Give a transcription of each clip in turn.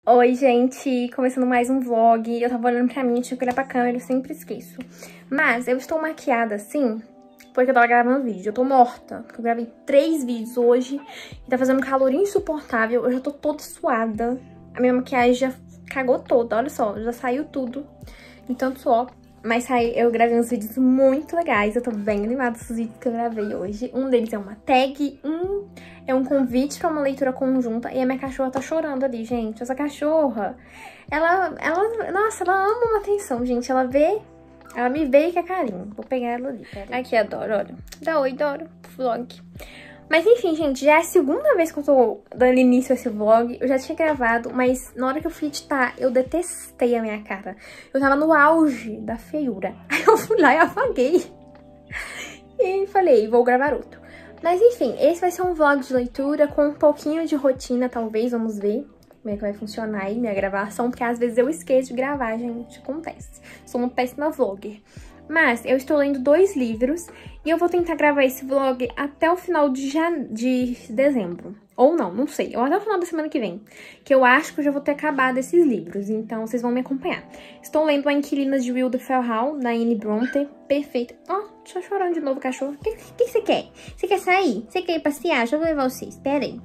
Oi, gente! Começando mais um vlog. Eu tava olhando pra mim, tinha que olhar pra câmera, eu sempre esqueço. Mas eu estou maquiada assim, porque eu tava gravando vídeo. Eu tô morta, porque eu gravei 3 vídeos hoje e tá fazendo um calor insuportável. Eu já tô toda suada. A minha maquiagem já cagou toda, olha só, já saiu tudo. De tanto suor. Mas eu gravei uns vídeos muito legais, eu tô bem animada com os vídeos que eu gravei hoje. Um deles é uma tag, é um convite pra uma leitura conjunta. E a minha cachorra tá chorando ali, gente. Essa cachorra, nossa, ela ama uma atenção, gente. Ela me vê e quer carinho. Vou pegar ela ali, pera. Aqui, a Dora, olha. Dá oi, Dora, vlog. Mas enfim, gente, já é a segunda vez que eu tô dando início a esse vlog. Eu já tinha gravado, mas na hora que eu fui editar, eu detestei a minha cara. Eu tava no auge da feiura. Aí eu fui lá e apaguei. E falei, vou gravar outro. Mas enfim, esse vai ser um vlog de leitura com um pouquinho de rotina, talvez, vamos ver como é que vai funcionar aí minha gravação. Porque às vezes eu esqueço de gravar, gente, acontece. Sou uma péssima vlogger. Mas eu estou lendo 2 livros e eu vou tentar gravar esse vlog até o final de dezembro. Ou não sei. Ou até o final da semana que vem. Que eu acho que eu já vou ter acabado esses livros. Então vocês vão me acompanhar. Estou lendo A Inquilina de Wilderfell Hall, da Anne Bronte. Perfeito. Ó, tá chorando de novo, cachorro. O que você quer? Você quer sair? Você quer ir passear? Deixa eu levar vocês. Espera aí.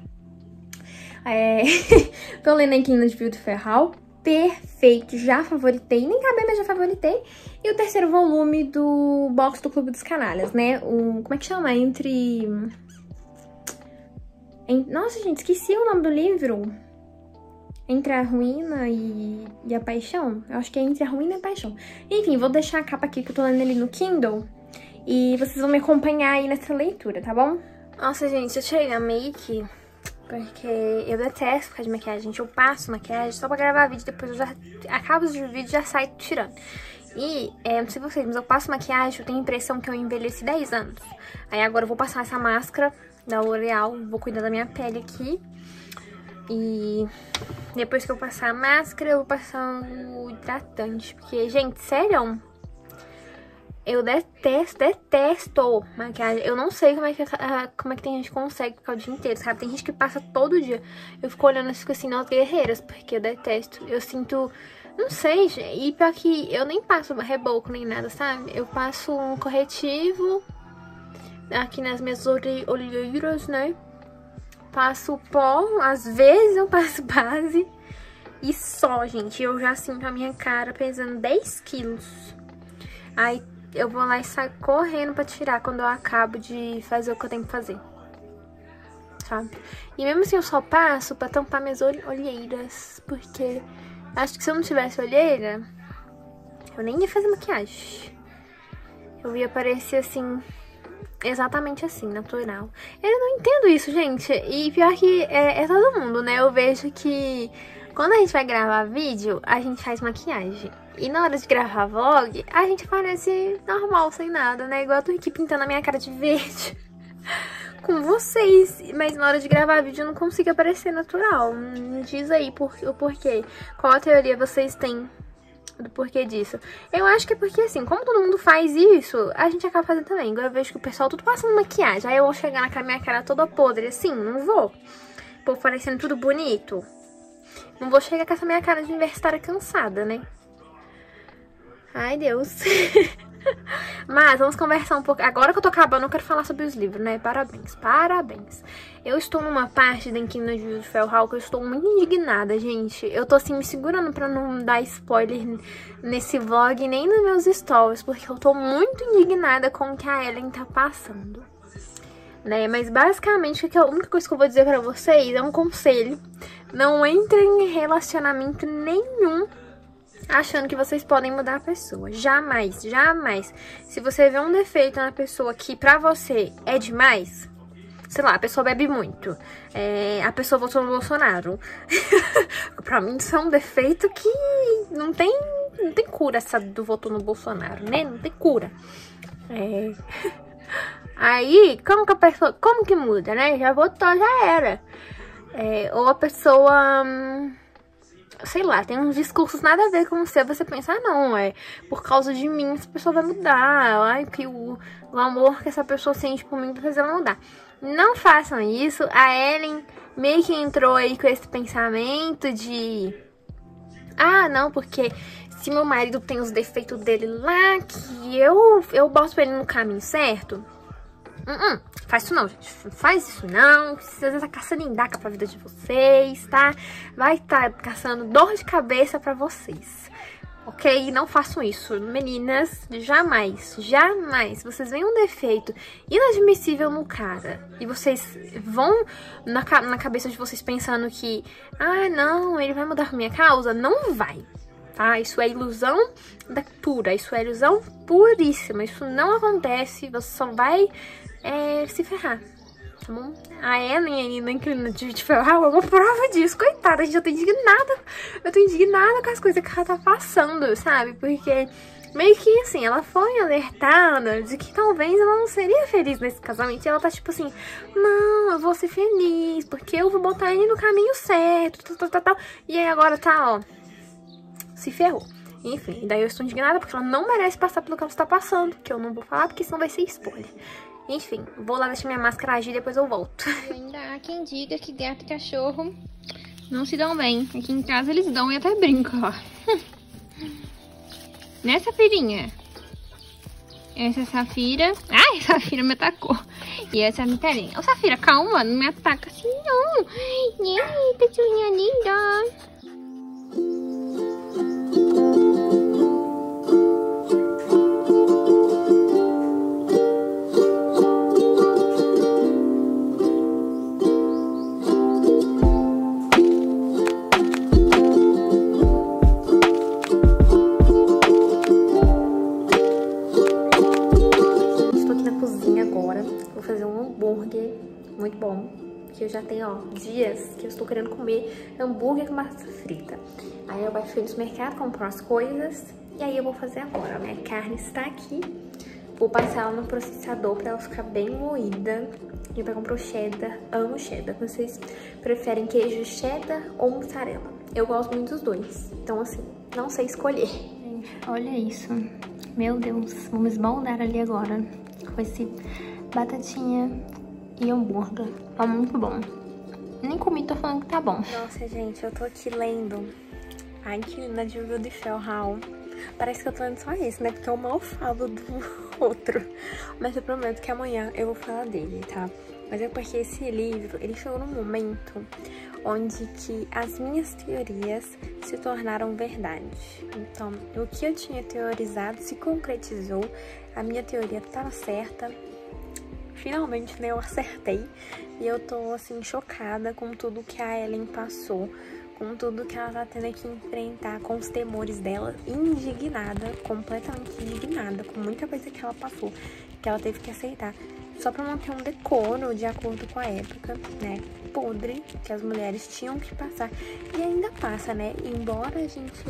Tô lendo A Inquilina de Wilderfell Hall. Perfeito, já favoritei, nem acabei, mas já favoritei. E o terceiro volume do box do Clube dos Canalhas, né? Como é que chama? Nossa, gente, esqueci o nome do livro. Entre a Ruína e a Paixão? Eu acho que é Entre a Ruína e a Paixão. Enfim, vou deixar a capa aqui que eu tô lendo ele no Kindle. E vocês vão me acompanhar aí nessa leitura, tá bom? Nossa, gente, eu tirei a make... Porque eu detesto ficar de maquiagem, gente. Eu passo maquiagem só pra gravar vídeo, depois eu já acabo o vídeo e já saio tirando. E, não sei vocês, mas eu passo maquiagem, eu tenho a impressão que eu envelheci 10 anos. Aí agora eu vou passar essa máscara da L'Oreal, vou cuidar da minha pele aqui. E depois que eu passar a máscara, eu vou passar o hidratante. Porque, gente, sério... Eu detesto maquiagem. Eu não sei como é que tem gente que consegue ficar o dia inteiro, sabe? Tem gente que passa todo dia. Eu fico olhando e fico assim, nossa, guerreiras, porque eu detesto. Eu sinto, não sei, e pior que eu nem passo reboco nem nada, sabe? Eu passo um corretivo aqui nas minhas olheiras, né? Passo pó, às vezes eu passo base. E só, gente, eu já sinto a minha cara pesando 10 quilos. Aí eu vou lá e saio correndo pra tirar quando eu acabo de fazer o que eu tenho que fazer, sabe? E mesmo assim eu só passo pra tampar minhas olheiras, porque acho que se eu não tivesse olheira, eu nem ia fazer maquiagem. Eu ia parecer assim, exatamente assim, natural. Eu não entendo isso, gente. E pior que é todo mundo, né? Eu vejo que quando a gente vai gravar vídeo, a gente faz maquiagem. E na hora de gravar vlog, a gente parece normal, sem nada, né? Igual eu tô aqui pintando a minha cara de verde com vocês. Mas na hora de gravar vídeo eu não consigo aparecer natural. Me diz aí o porquê. Qual a teoria vocês têm do porquê disso? Eu acho que é porque, assim, como todo mundo faz isso, a gente acaba fazendo também. Agora eu vejo que o pessoal tudo passando maquiagem. Aí eu vou chegar com a minha cara toda podre, assim, não vou. Pô, parecendo tudo bonito. Não vou chegar com essa minha cara de universitária cansada, né? Ai, Deus. Mas vamos conversar um pouco. Agora que eu tô acabando, eu quero falar sobre os livros, né? Parabéns, parabéns. Eu estou numa parte da Inquilina de Wilderfell Hall que eu estou muito indignada, gente. Eu tô assim me segurando pra não dar spoiler nesse vlog, nem nos meus stories, porque eu tô muito indignada com o que a Ellen tá passando, né? Mas basicamente a única coisa que eu vou dizer pra vocês é um conselho. Não entrem em relacionamento nenhum achando que vocês podem mudar a pessoa. Jamais, jamais. Se você vê um defeito na pessoa que pra você é demais, sei lá, a pessoa bebe muito, a pessoa votou no Bolsonaro. Pra mim isso é um defeito que não tem cura, essa do voto no Bolsonaro, né? Não tem cura. Aí, como que muda, né? Já votou, já era. Ou a pessoa... sei lá, tem uns discursos nada a ver com você pensa, não, por causa de mim essa pessoa vai mudar, ai, que o amor que essa pessoa sente por mim vai fazer ela mudar. Não façam isso. A Ellen meio que entrou aí com esse pensamento de Ah, não, porque se meu marido tem os defeitos dele lá, que eu boto ele no caminho certo. Faz isso não, gente. Não faz isso não. Você tá caçando indaca pra vida de vocês, tá? Vai estar caçando dor de cabeça pra vocês. Ok? Não façam isso. Meninas, jamais, jamais. Vocês veem um defeito inadmissível no cara e vocês vão na cabeça de vocês pensando que, ah, não, ele vai mudar por minha causa. Não vai, tá? Isso é ilusão pura, isso é ilusão puríssima. Isso não acontece, você só vai se ferrar, tá bom? A Ellen aí na Inclina de Ferral é uma prova disso. Coitada, gente, eu tô indignada. Eu tô indignada com as coisas que ela tá passando, sabe? Porque meio que assim, ela foi alertada de que talvez ela não seria feliz nesse casamento. E ela tá tipo assim, não, eu vou ser feliz, porque eu vou botar ele no caminho certo, tal. E aí agora tá, ó, se ferrou. Enfim, daí eu estou indignada porque ela não merece passar pelo que ela está passando. Que eu não vou falar porque senão vai ser spoiler. Enfim, vou lá deixar minha máscara agir e depois eu volto. E ainda há quem diga que gato e cachorro não se dão bem. Aqui em casa eles dão e até brincam, ó. Né, Safirinha? Essa é a Safira. Ai, a Safira me atacou. E essa é a Mitarinha. Ô, Safira, calma, não me ataca assim, não. Eita, tchuinha linda. Muito bom, que eu já tenho, ó, dias que eu estou querendo comer hambúrguer com batata frita. Aí eu baixo no mercado, compro as coisas e aí eu vou fazer agora. A minha carne está aqui, vou passar ela no processador para ela ficar bem moída. Eu vou comprar o cheddar, amo cheddar. Vocês preferem queijo cheddar ou mussarela? Eu gosto muito dos dois, então assim, não sei escolher. Gente, olha isso, meu Deus, vamos esbaldar ali agora com esse batatinha e hambúrguer. Tá muito bom. Nem comi, tô falando que tá bom. Nossa, gente, eu tô aqui lendo A Inquilina de Will de Ferral. Parece que eu tô lendo só esse, né? Porque eu mal falo do outro. Mas eu prometo que amanhã eu vou falar dele, tá? Mas é porque esse livro, ele chegou num momento onde que as minhas teorias se tornaram verdade. Então, o que eu tinha teorizado se concretizou. A minha teoria estava certa. Finalmente, né, eu acertei. E eu tô, assim, chocada com tudo que a Ellen passou. Com tudo que ela tá tendo que enfrentar, com os temores dela. Indignada, completamente indignada. Com muita coisa que ela passou, que ela teve que aceitar. Só pra manter um decoro de acordo com a época, né, podre, que as mulheres tinham que passar. E ainda passa, né, embora a gente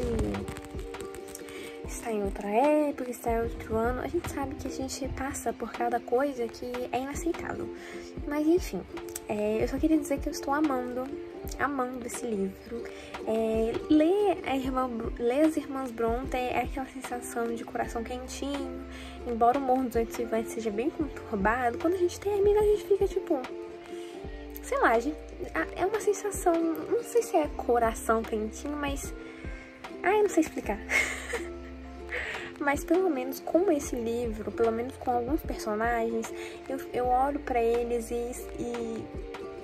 está em outra época, está em outro ano, a gente sabe que a gente passa por cada coisa que é inaceitável. Mas enfim, eu só queria dizer que eu estou amando esse livro. Ler as Irmãs Brontë é aquela sensação de coração quentinho. Embora o Morro dos Ventos Vivantes seja bem conturbado, quando a gente termina a gente fica tipo, sei lá, é uma sensação, não sei se é coração quentinho, mas eu não sei explicar. Mas pelo menos com esse livro, pelo menos com alguns personagens, eu olho pra eles e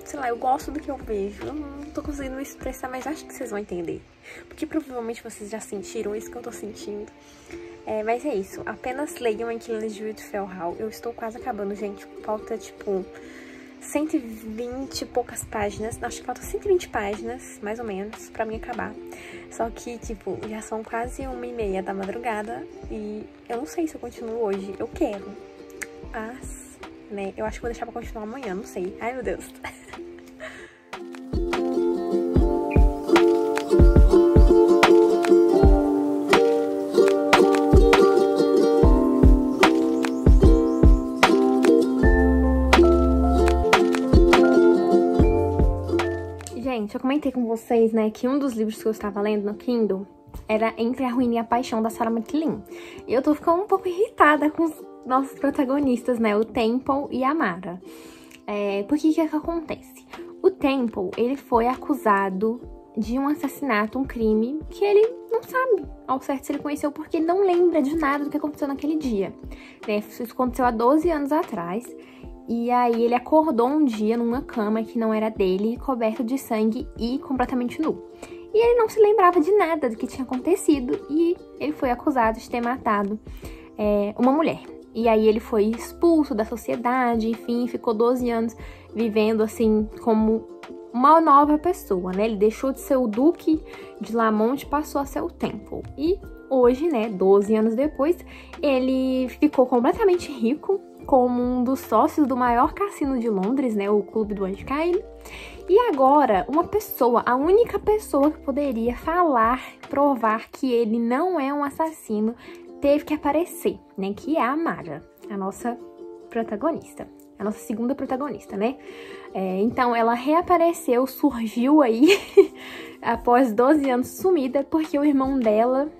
sei lá, eu gosto do que eu vejo. Eu não tô conseguindo expressar, mas acho que vocês vão entender. Porque provavelmente vocês já sentiram isso que eu tô sentindo. Mas é isso. Apenas leiam A Inquilina de Will de Ferral. Eu estou quase acabando, gente. Falta, tipo, 120 e poucas páginas. Acho que falta 120 páginas, mais ou menos, pra mim acabar. Só que, tipo, já são quase 1h30 da madrugada. E eu não sei se eu continuo hoje. Eu quero. Mas, né, eu acho que vou deixar pra continuar amanhã, não sei. Ai, meu Deus. Gente, eu comentei com vocês, né, que um dos livros que eu estava lendo no Kindle era Entre a Ruína e a Paixão, da Sarah McLean. E eu tô ficando um pouco irritada com os nossos protagonistas, né, o Temple e a Mara. Porque o que acontece? O Temple, ele foi acusado de um assassinato, um crime, que ele não sabe ao certo se ele conheceu, porque ele não lembra de nada do que aconteceu naquele dia, né? Isso aconteceu há 12 anos atrás, e aí ele acordou um dia numa cama que não era dele, coberto de sangue e completamente nu. E ele não se lembrava de nada do que tinha acontecido, e ele foi acusado de ter matado uma mulher. E aí ele foi expulso da sociedade, enfim, ficou 12 anos vivendo assim como uma nova pessoa, né? Ele deixou de ser o Duque de Lamont e passou a ser o Temple. E hoje, né, 12 anos depois, ele ficou completamente rico, como um dos sócios do maior cassino de Londres, né, o Clube do Anticaíno. E agora, uma pessoa, a única pessoa que poderia falar, provar que ele não é um assassino, teve que aparecer, né, que é a Amara, a nossa protagonista, a nossa segunda protagonista, né? Então, ela reapareceu, surgiu aí, após 12 anos sumida, porque o irmão dela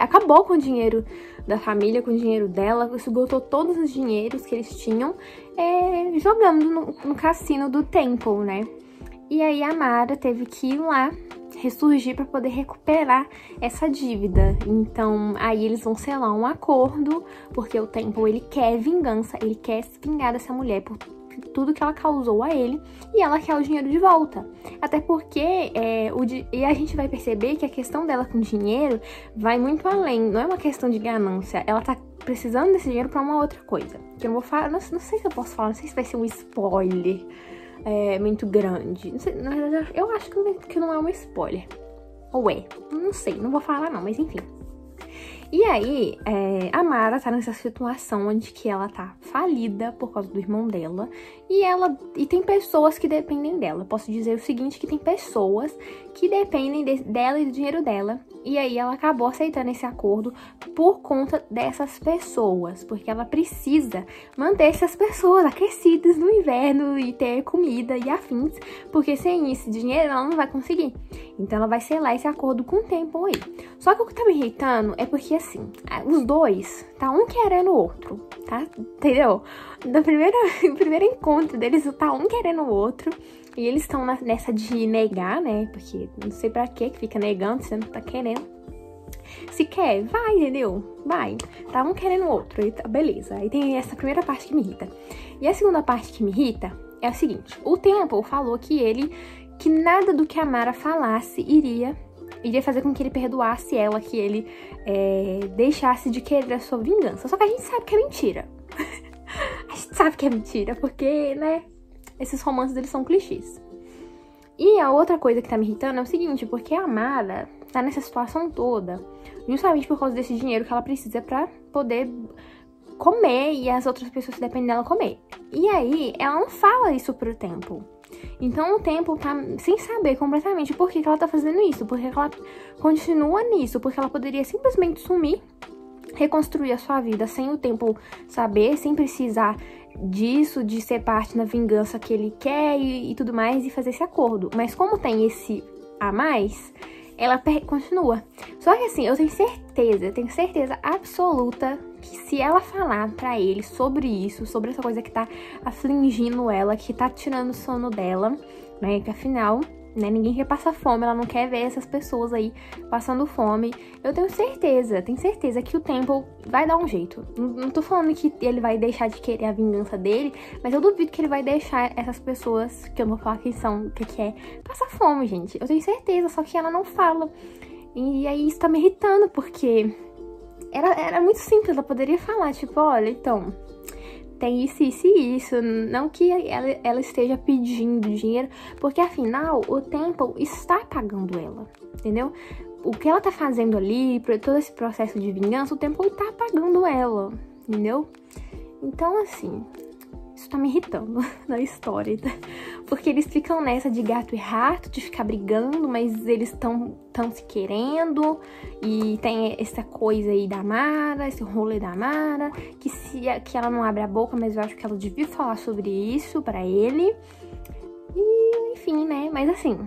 acabou com o dinheiro da família, com o dinheiro dela, esgotou todos os dinheiros que eles tinham, jogando no cassino do Temple, né? E aí a Amara teve que ir lá, ressurgir para poder recuperar essa dívida. Então, aí eles vão selar um acordo, porque o Temple, ele quer vingança, ele quer se vingar dessa mulher por tudo que ela causou a ele, e ela quer o dinheiro de volta. Até porque, e a gente vai perceber que a questão dela com dinheiro vai muito além, não é uma questão de ganância, ela tá precisando desse dinheiro para uma outra coisa. Que eu não vou falar, não sei se eu posso falar, não sei se vai ser um spoiler muito grande. Não sei, na verdade, eu acho que não é um spoiler. Ou não sei, não vou falar não, mas enfim. E aí, a Mara tá nessa situação onde que ela tá falida por causa do irmão dela. E tem pessoas que dependem dela. Posso dizer o seguinte, que tem pessoas que dependem dela e do dinheiro dela. E aí ela acabou aceitando esse acordo por conta dessas pessoas. Porque ela precisa manter essas pessoas aquecidas no inverno e ter comida e afins. Porque sem esse dinheiro ela não vai conseguir. Então ela vai selar esse acordo com o tempo aí. Só que o que tá me irritando é porque assim, os dois, tá um querendo o outro, tá? Entendeu? No primeiro encontro deles, tá um querendo o outro. E eles estão nessa de negar, né? Porque não sei pra que fica negando, se não tá querendo. Se quer, vai, entendeu? Vai. Tá um querendo o outro, aí tá, beleza. Aí tem essa primeira parte que me irrita. E a segunda parte que me irrita é o seguinte. O Temple falou que nada do que a Mara falasse iria fazer com que ele perdoasse ela, que ele deixasse de querer a sua vingança. Só que a gente sabe que é mentira. A gente sabe que é mentira, porque, né, esses romances, eles são clichês. E a outra coisa que tá me irritando é o seguinte, porque a Amara tá nessa situação toda justamente por causa desse dinheiro que ela precisa pra poder comer e as outras pessoas que dependem dela comer. E aí, ela não fala isso pro Temple. Então o Temple tá sem saber completamente por que ela tá fazendo isso, por que ela continua nisso, porque ela poderia simplesmente sumir, reconstruir a sua vida sem o Temple saber, sem precisar disso, de ser parte da vingança que ele quer e tudo mais, e fazer esse acordo. Mas como tem esse a mais, ela continua. Só que assim, eu tenho certeza absoluta que se ela falar pra ele sobre isso, sobre essa coisa que tá afligindo ela, que tá tirando o sono dela, né, que afinal, né, ninguém quer passar fome, ela não quer ver essas pessoas aí passando fome. Eu tenho certeza que o Temple vai dar um jeito. Não tô falando que ele vai deixar de querer a vingança dele, mas eu duvido que ele vai deixar essas pessoas, que eu não vou falar quem são, que é, passar fome, gente. Eu tenho certeza, só que ela não fala. E aí isso tá me irritando, porque era muito simples, ela poderia falar, tipo, olha, então, tem isso, isso e isso. Não que ela esteja pedindo dinheiro, porque afinal o Temple está pagando ela, entendeu? O que ela tá fazendo ali, todo esse processo de vingança, o Temple tá pagando ela, entendeu? Então, assim, isso tá me irritando na história, porque eles ficam nessa de gato e rato, de ficar brigando, mas eles tão se querendo, e tem essa coisa aí da Mara, esse rolê da Mara, que ela não abre a boca, mas eu acho que ela devia falar sobre isso pra ele, e enfim, né, mas assim,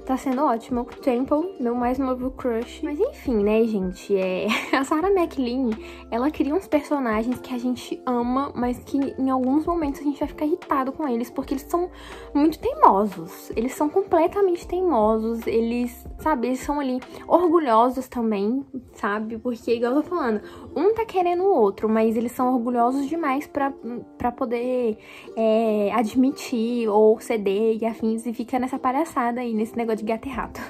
tá sendo ótimo. O Temple, meu mais novo crush. Mas enfim, né, gente, a Sarah McLean, ela cria uns personagens que a gente ama, mas que em alguns momentos a gente vai ficar irritado com eles, porque eles são muito teimosos. Eles são completamente teimosos, eles, sabe, eles são ali orgulhosos também, sabe? Porque, igual eu tô falando, um tá querendo o outro, mas eles são orgulhosos demais pra poder admitir ou ceder e afins, e fica nessa palhaçada aí, nesse negócio de gato e rato.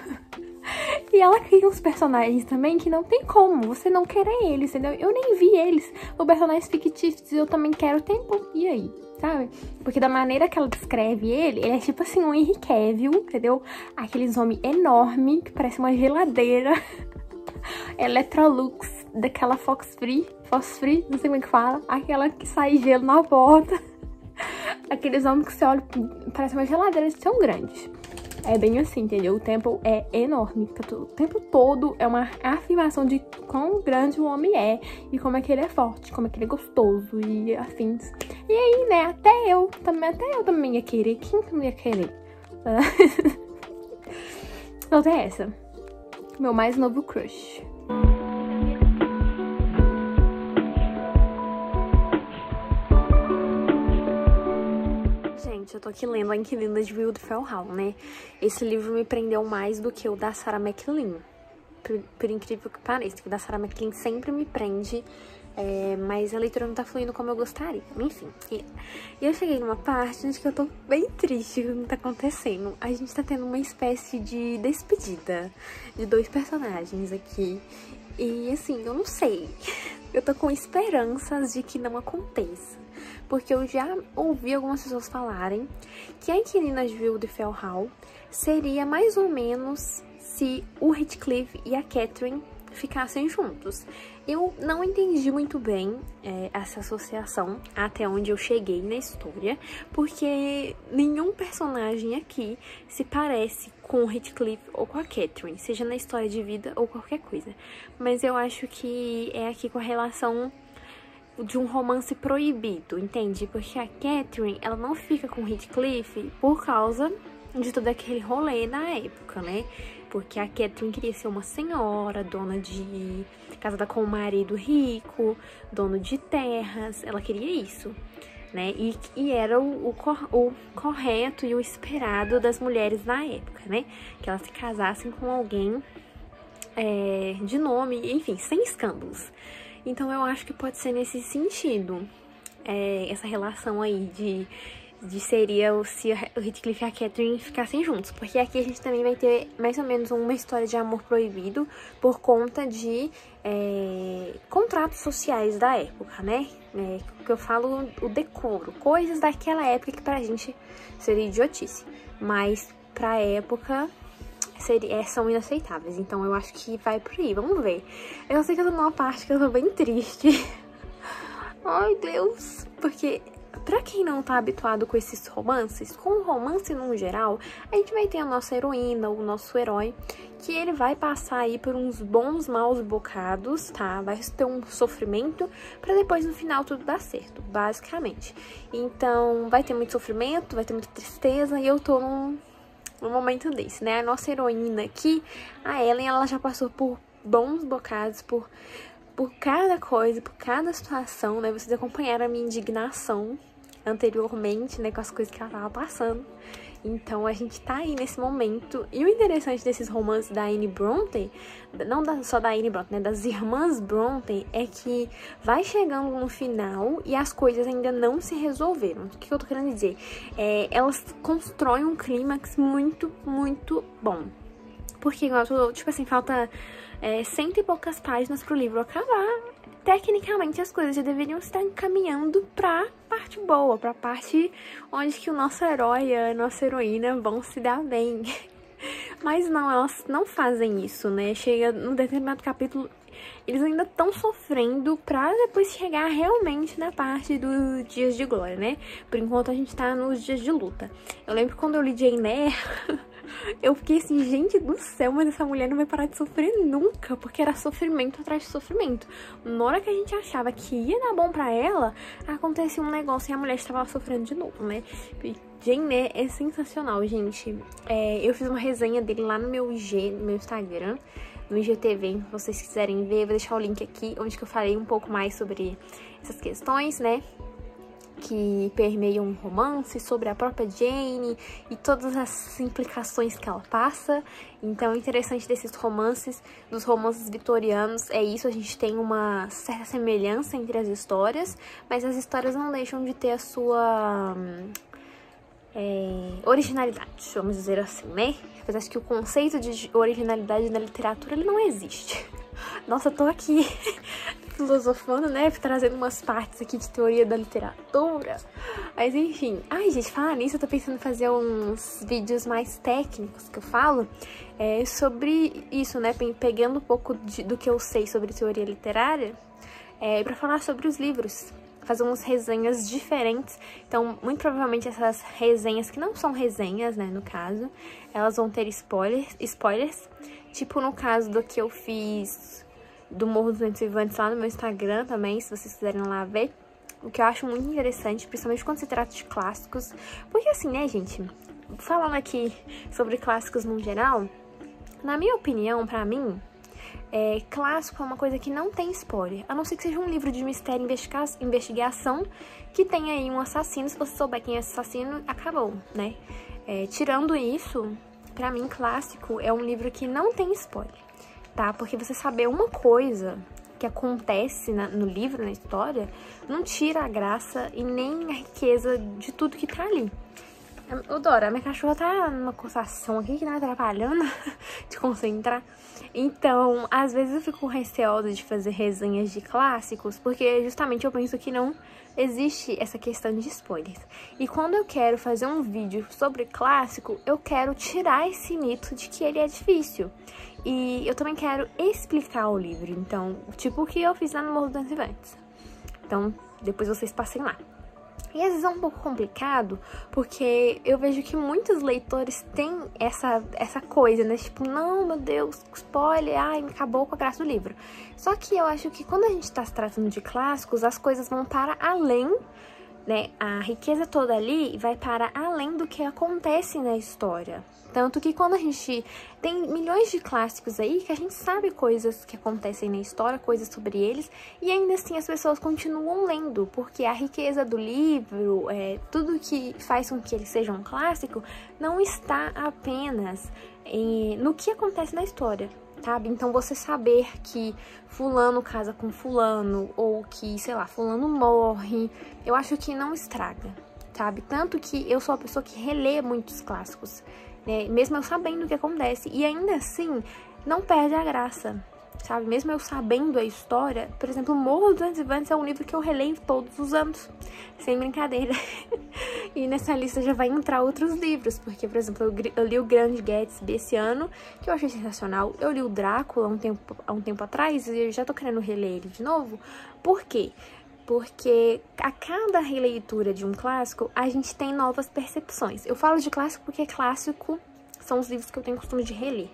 E ela cria uns personagens também que não tem como você não querer eles, entendeu? Eu nem vi eles, os personagens fictícios, eu também quero tempo, e aí? Sabe? Porque da maneira que ela descreve ele é tipo assim, um Henry Cavill, entendeu? Aqueles homens enormes, que parece uma geladeira. Electrolux, daquela Fox Free, não sei como é que fala. Aquela que sai gelo na porta. Aqueles homens que você olha, parece uma geladeira, eles são grandes. É bem assim, entendeu? O Temple é enorme. O tempo todo é uma afirmação de quão grande o homem é. E como é que ele é forte, como é que ele é gostoso e afins. E aí, né, até eu também ia querer. Quem que não ia querer? Então tem essa. Meu mais novo crush. Gente, eu tô aqui lendo A Inquilina de Wildfell Hall, né? Esse livro me prendeu mais do que o da Sarah McLean. Por incrível que pareça, o da Sarah McLean sempre me prende, mas a leitura não tá fluindo como eu gostaria. Enfim, e eu cheguei numa parte, gente, que eu tô bem triste com o que tá acontecendo. A gente tá tendo uma espécie de despedida de 2 personagens aqui. E assim, eu não sei. Eu tô com esperanças de que não aconteça. Porque eu já ouvi algumas pessoas falarem que A Inquilina de Wildfell Hall seria mais ou menos se o Heathcliff e a Catelyn ficassem juntos. Eu não entendi muito bem essa associação até onde eu cheguei na história, porque nenhum personagem aqui se parece com o Heathcliff ou com a Catelyn, seja na história de vida ou qualquer coisa. Mas eu acho que é aqui com a relação de um romance proibido, entende? Porque a Catelyn, ela não fica com o Heathcliff por causa de todo aquele rolê na época, né? Porque a Catelyn queria ser uma senhora, dona de... casada com um marido rico, dono de terras, ela queria isso, né? E era o correto e o esperado das mulheres na época, né? Que elas se casassem com alguém de nome, enfim, sem escândalos. Então eu acho que pode ser nesse sentido, essa relação aí de seria se o Heathcliff e a Catelyn ficassem juntos. Porque aqui a gente também vai ter mais ou menos uma história de amor proibido por conta de contratos sociais da época, né? Que eu falo o decoro, coisas daquela época que pra gente seria idiotice, mas pra época são inaceitáveis. Então eu acho que vai por aí, vamos ver. Eu sei que eu tô numa parte que eu tô bem triste. Ai, Deus, porque pra quem não tá habituado com esses romances, com o romance no geral, a gente vai ter a nossa heroína, o nosso herói, que ele vai passar aí por uns bons maus bocados, tá? Vai ter um sofrimento pra depois no final tudo dar certo, basicamente. Então vai ter muito sofrimento, vai ter muita tristeza, e eu tô num momento desse, né? A nossa heroína aqui, a Ellen, ela já passou por bons bocados, por cada coisa, por cada situação, né? Vocês acompanharam a minha indignação anteriormente, né? Com as coisas que ela tava passando. Então, a gente tá aí nesse momento. E o interessante desses romances da Anne Brontë, não só da Anne Brontë, né? Das irmãs Brontë, é que vai chegando no final e as coisas ainda não se resolveram. O que eu tô querendo dizer? Elas constroem um clímax muito, muito bom. Porque, tipo assim, falta 100 e poucas páginas pro livro acabar. Tecnicamente, as coisas já deveriam estar encaminhando pra parte boa, pra parte onde que o nosso herói e a nossa heroína vão se dar bem. Mas não, elas não fazem isso, né? Chega num determinado capítulo, eles ainda estão sofrendo pra depois chegar realmente na parte dos dias de glória, né? Por enquanto, a gente tá nos dias de luta. Eu lembro quando eu li Jane Eyre, eu fiquei assim, gente do céu, mas essa mulher não vai parar de sofrer nunca, porque era sofrimento atrás de sofrimento. Na hora que a gente achava que ia dar bom pra ela, acontecia um negócio e a mulher estava sofrendo de novo, né? E Jane Eyre é sensacional, gente. Eu fiz uma resenha dele lá no meu IG, no meu Instagram, no IGTV, se vocês quiserem ver, vou deixar o link aqui, onde que eu falei um pouco mais sobre essas questões, né, que permeiam um romance, sobre a própria Jane e todas as implicações que ela passa. Então, o interessante desses romances, dos romances vitorianos, é isso, a gente tem uma certa semelhança entre as histórias, mas as histórias não deixam de ter a sua originalidade, vamos dizer assim, né? Apesar de que o conceito de originalidade na literatura, ele não existe. Nossa, eu tô aqui filosofando, né? Trazendo umas partes aqui de teoria da literatura. Mas enfim. Ai, gente, falar nisso, eu tô pensando em fazer uns vídeos mais técnicos que eu falo sobre isso, né? Pegando um pouco do que eu sei sobre teoria literária pra falar sobre os livros. Fazer umas resenhas diferentes. Então, muito provavelmente essas resenhas, que não são resenhas, né, no caso, elas vão ter spoilers. Tipo no caso do que eu fiz do Morro dos Ventos Vivantes lá no meu Instagram também, se vocês quiserem lá ver. O que eu acho muito interessante, principalmente quando se trata de clássicos. Porque assim, né, gente, falando aqui sobre clássicos no geral, na minha opinião, pra mim, clássico é uma coisa que não tem spoiler, a não ser que seja um livro de mistério e investigação que tem aí um assassino. Se você souber quem é esse assassino, acabou, né? Tirando isso, pra mim, clássico é um livro que não tem spoiler, tá? Porque você saber uma coisa que acontece no livro, na história, não tira a graça e nem a riqueza de tudo que tá ali. Ô, Dora, minha cachorra tá numa coçação aqui que tá atrapalhando de concentrar. Então, às vezes eu fico receosa de fazer resenhas de clássicos, porque justamente eu penso que não existe essa questão de spoilers. E quando eu quero fazer um vídeo sobre clássico, eu quero tirar esse mito de que ele é difícil. E eu também quero explicar o livro, então, tipo o que eu fiz lá no Morro dos Ventos Vivantes. Então, depois vocês passem lá. E às vezes é um pouco complicado, porque eu vejo que muitos leitores têm essa coisa, né? Tipo, não, meu Deus, spoiler, ai, me acabou com a graça do livro. Só que eu acho que quando a gente tá se tratando de clássicos, as coisas vão para além, né? A riqueza toda ali vai para além do que acontece na história. Tanto que quando a gente tem milhões de clássicos aí, que a gente sabe coisas que acontecem na história, coisas sobre eles, e ainda assim as pessoas continuam lendo, porque a riqueza do livro, tudo que faz com que ele seja um clássico, não está apenas no que acontece na história, sabe? Então você saber que fulano casa com fulano, ou que, sei lá, fulano morre, eu acho que não estraga, sabe? Tanto que eu sou uma pessoa que relê muitos clássicos, mesmo eu sabendo o que acontece, e ainda assim não perde a graça, sabe? Mesmo eu sabendo a história, por exemplo, Morro dos Ventos Vivantes é um livro que eu releio todos os anos, sem brincadeira. E nessa lista já vai entrar outros livros, porque, por exemplo, eu li o Grande Gatsby esse ano, que eu achei sensacional. Eu li o Drácula há um tempo atrás, e eu já tô querendo reler ele de novo. Por quê? Porque a cada releitura de um clássico, a gente tem novas percepções. Eu falo de clássico porque clássico são os livros que eu tenho costume de reler.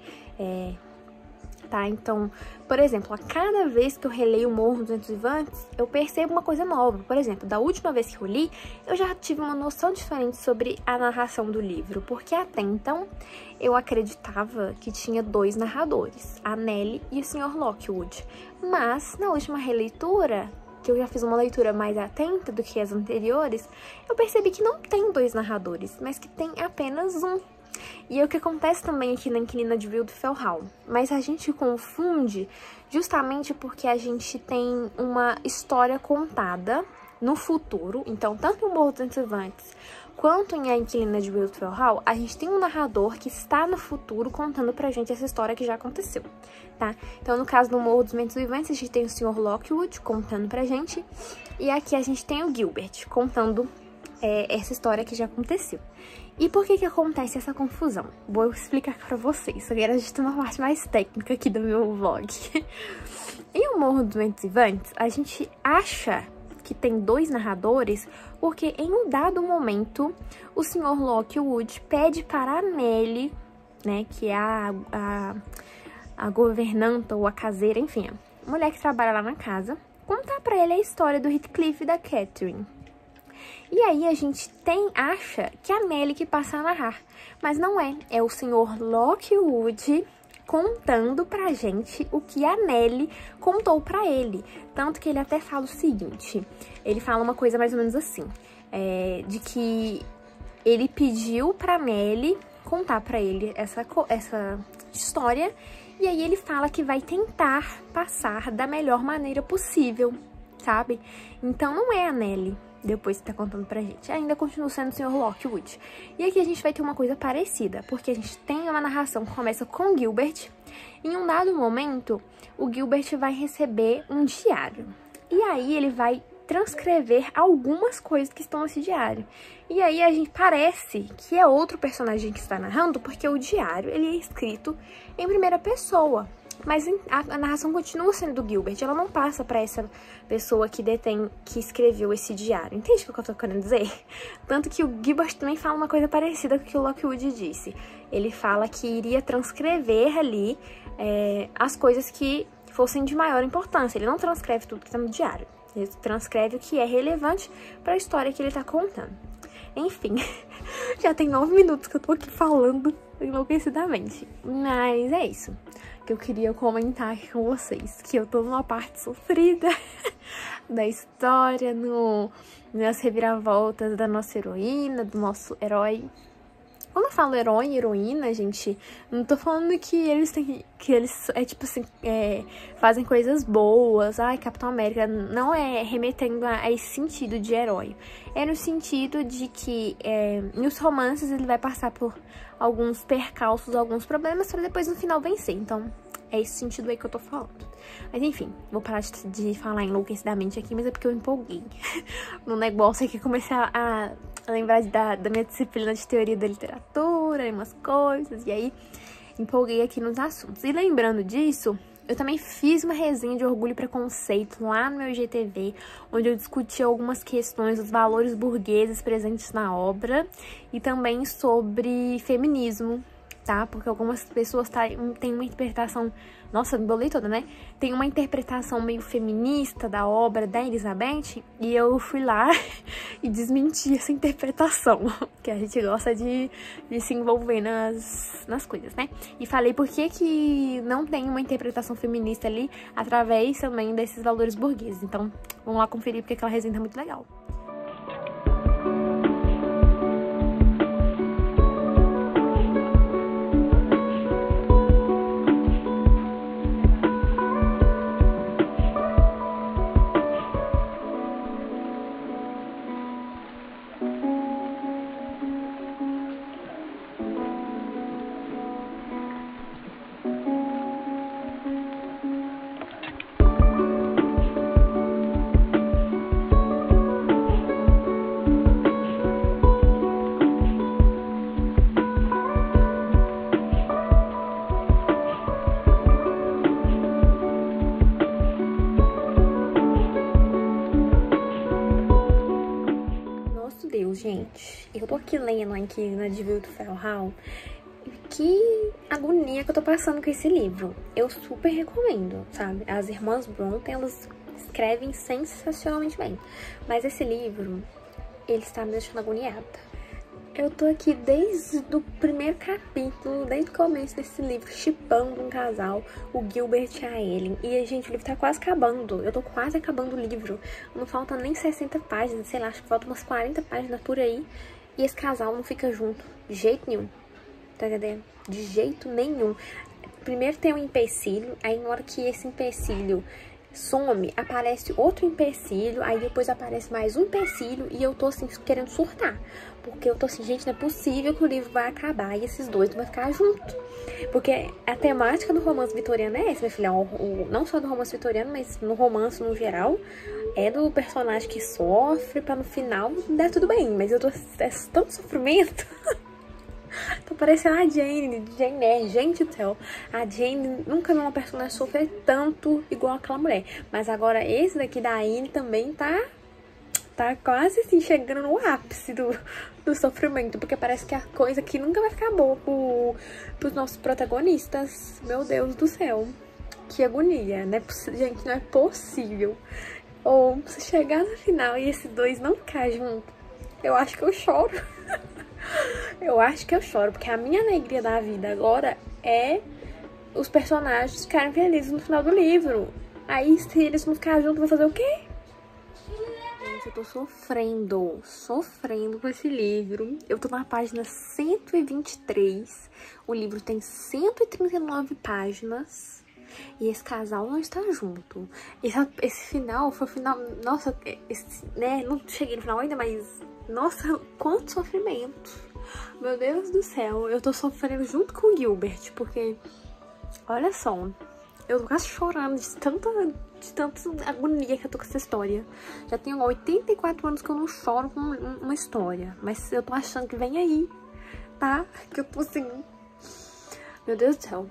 Tá? Então, por exemplo, a cada vez que eu releio o Morro dos Ventos Vivantes, eu percebo uma coisa nova. Por exemplo, da última vez que eu li, eu já tive uma noção diferente sobre a narração do livro, porque até então eu acreditava que tinha 2 narradores, a Nellie e o Sr. Lockwood. Mas, na última releitura, que eu já fiz uma leitura mais atenta do que as anteriores, eu percebi que não tem 2 narradores, mas que tem apenas um. E é o que acontece também aqui na Inquilina de Wildfell Hall. Mas a gente confunde justamente porque a gente tem uma história contada no futuro. Então, tanto em Morro dos Ventos Vivantes quanto em A Inquilina de Wildfell Hall, a gente tem um narrador que está no futuro contando pra gente essa história que já aconteceu, tá? Então, no caso do Morro dos Ventos Vivantes, a gente tem o Sr. Lockwood contando pra gente, e aqui a gente tem o Gilbert contando essa história que já aconteceu. E por que acontece essa confusão? Vou explicar pra vocês, só que a gente tem uma parte mais técnica aqui do meu vlog. Em O Morro dos Ventos Vivantes, a gente acha que tem 2 narradores, porque em um dado momento, o Sr. Lockwood pede para a Nellie, né, que é a governanta ou a caseira, enfim, a mulher que trabalha lá na casa, contar pra ele a história do Heathcliff e da Catherine. E aí a gente acha que é a Nelly que passa a narrar, mas não é. É o senhor Lockwood contando pra gente o que a Nelly contou pra ele. Tanto que ele até fala o seguinte, ele fala uma coisa mais ou menos assim, de que ele pediu pra Nelly contar pra ele essa história, e aí ele fala que vai tentar passar da melhor maneira possível, sabe? Então não é a Nelly depois que tá contando pra gente, ainda continua sendo o Sr. Lockwood. E aqui a gente vai ter uma coisa parecida, porque a gente tem uma narração que começa com Gilbert. Em um dado momento, o Gilbert vai receber um diário. E aí ele vai transcrever algumas coisas que estão nesse diário. E aí a gente parece que é outro personagem que está narrando, porque o diário ele é escrito em primeira pessoa. Mas a narração continua sendo do Gilbert, ela não passa para essa pessoa que escreveu esse diário. Entende o que eu tô querendo dizer? Tanto que o Gilbert também fala uma coisa parecida com o que o Lockwood disse. Ele fala que iria transcrever ali as coisas que fossem de maior importância. Ele não transcreve tudo que está no diário. Ele transcreve o que é relevante para a história que ele tá contando. Enfim, já tem 9 minutos que eu tô aqui falando enlouquecidamente. Mas é isso que eu queria comentar aqui com vocês, que eu tô numa parte sofrida da história, nas reviravoltas da nossa heroína, do nosso herói. Quando eu falo herói e heroína, gente, não tô falando que eles tipo assim, fazem coisas boas, ai, Capitão América, não é remetendo a esse sentido de herói. É no sentido de que nos romances ele vai passar por alguns percalços, alguns problemas, pra depois no final vencer. Então, é esse sentido aí que eu tô falando. Mas enfim, vou parar de falar enlouquecidamente aqui, mas é porque eu empolguei no negócio aqui, comecei a lembrar da minha disciplina de teoria da literatura e umas coisas, e aí empolguei aqui nos assuntos. E lembrando disso, eu também fiz uma resenha de Orgulho e Preconceito lá no meu IGTV, onde eu discuti algumas questões dos valores burgueses presentes na obra e também sobre feminismo, tá? Porque algumas pessoas têm uma interpretação... Nossa, me bolei toda, né? Tem uma interpretação meio feminista da obra da Elizabeth, e eu fui lá e desmenti essa interpretação, que a gente gosta de se envolver nas coisas, né? E falei por que não tem uma interpretação feminista ali, através também desses valores burgueses. Então, vamos lá conferir, porque aquela resenha é muito legal. Gente, eu tô aqui lendo aqui na de Beautiful How. Que agonia que eu tô passando com esse livro. Eu super recomendo, sabe? As irmãs Brontë, elas escrevem sensacionalmente bem. Mas esse livro, ele está me deixando agoniada. Eu tô aqui desde o primeiro capítulo, desde o começo desse livro, shippando um casal, o Gilbert e a Ellen. E, gente, o livro tá quase acabando. Eu tô quase acabando o livro. Não faltam nem 60 páginas, sei lá, acho que faltam umas 40 páginas por aí. E esse casal não fica junto, de jeito nenhum. Tá entendendo? De jeito nenhum. Primeiro tem um empecilho, aí na hora que esse empecilho some, aparece outro empecilho, aí depois aparece mais um empecilho, e eu tô assim, querendo surtar. Porque eu tô assim, gente, não é possível que o livro vai acabar e esses dois não vão ficar juntos. Porque a temática do romance vitoriano é essa, minha filha. Não só do romance vitoriano, mas no romance no geral, é do personagem que sofre pra no final dar tudo bem. Mas eu tô tanto sofrimento. Tô parecendo a Jane Eyre. Gente do céu, a Jane nunca viu uma personagem sofrer tanto igual aquela mulher. Mas agora esse daqui da Anne também tá quase assim, chegando no ápice do sofrimento. Porque parece que a coisa aqui nunca vai ficar boa pros nossos protagonistas. Meu Deus do céu, que agonia, né? Gente, não é possível Ou se chegar no final e esses dois não ficar junto, eu acho que eu choro. Eu acho que eu choro, porque a minha alegria da vida agora é os personagens ficarem felizes no final do livro. Aí, se eles não ficarem juntos, vão fazer o quê? Gente, eu tô sofrendo com esse livro. Eu tô na página 123. O livro tem 139 páginas. E esse casal não está junto. Esse final foi o final... Nossa, né? Não cheguei no final ainda, mas... Nossa, quanto sofrimento. Meu Deus do céu. Eu tô sofrendo junto com o Gilbert, porque... Olha só. Eu tô quase chorando de tanta agonia que eu tô com essa história. Já tenho 84 anos que eu não choro com uma história. Mas eu tô achando que vem aí, tá? Que eu tô assim... Meu Deus do céu.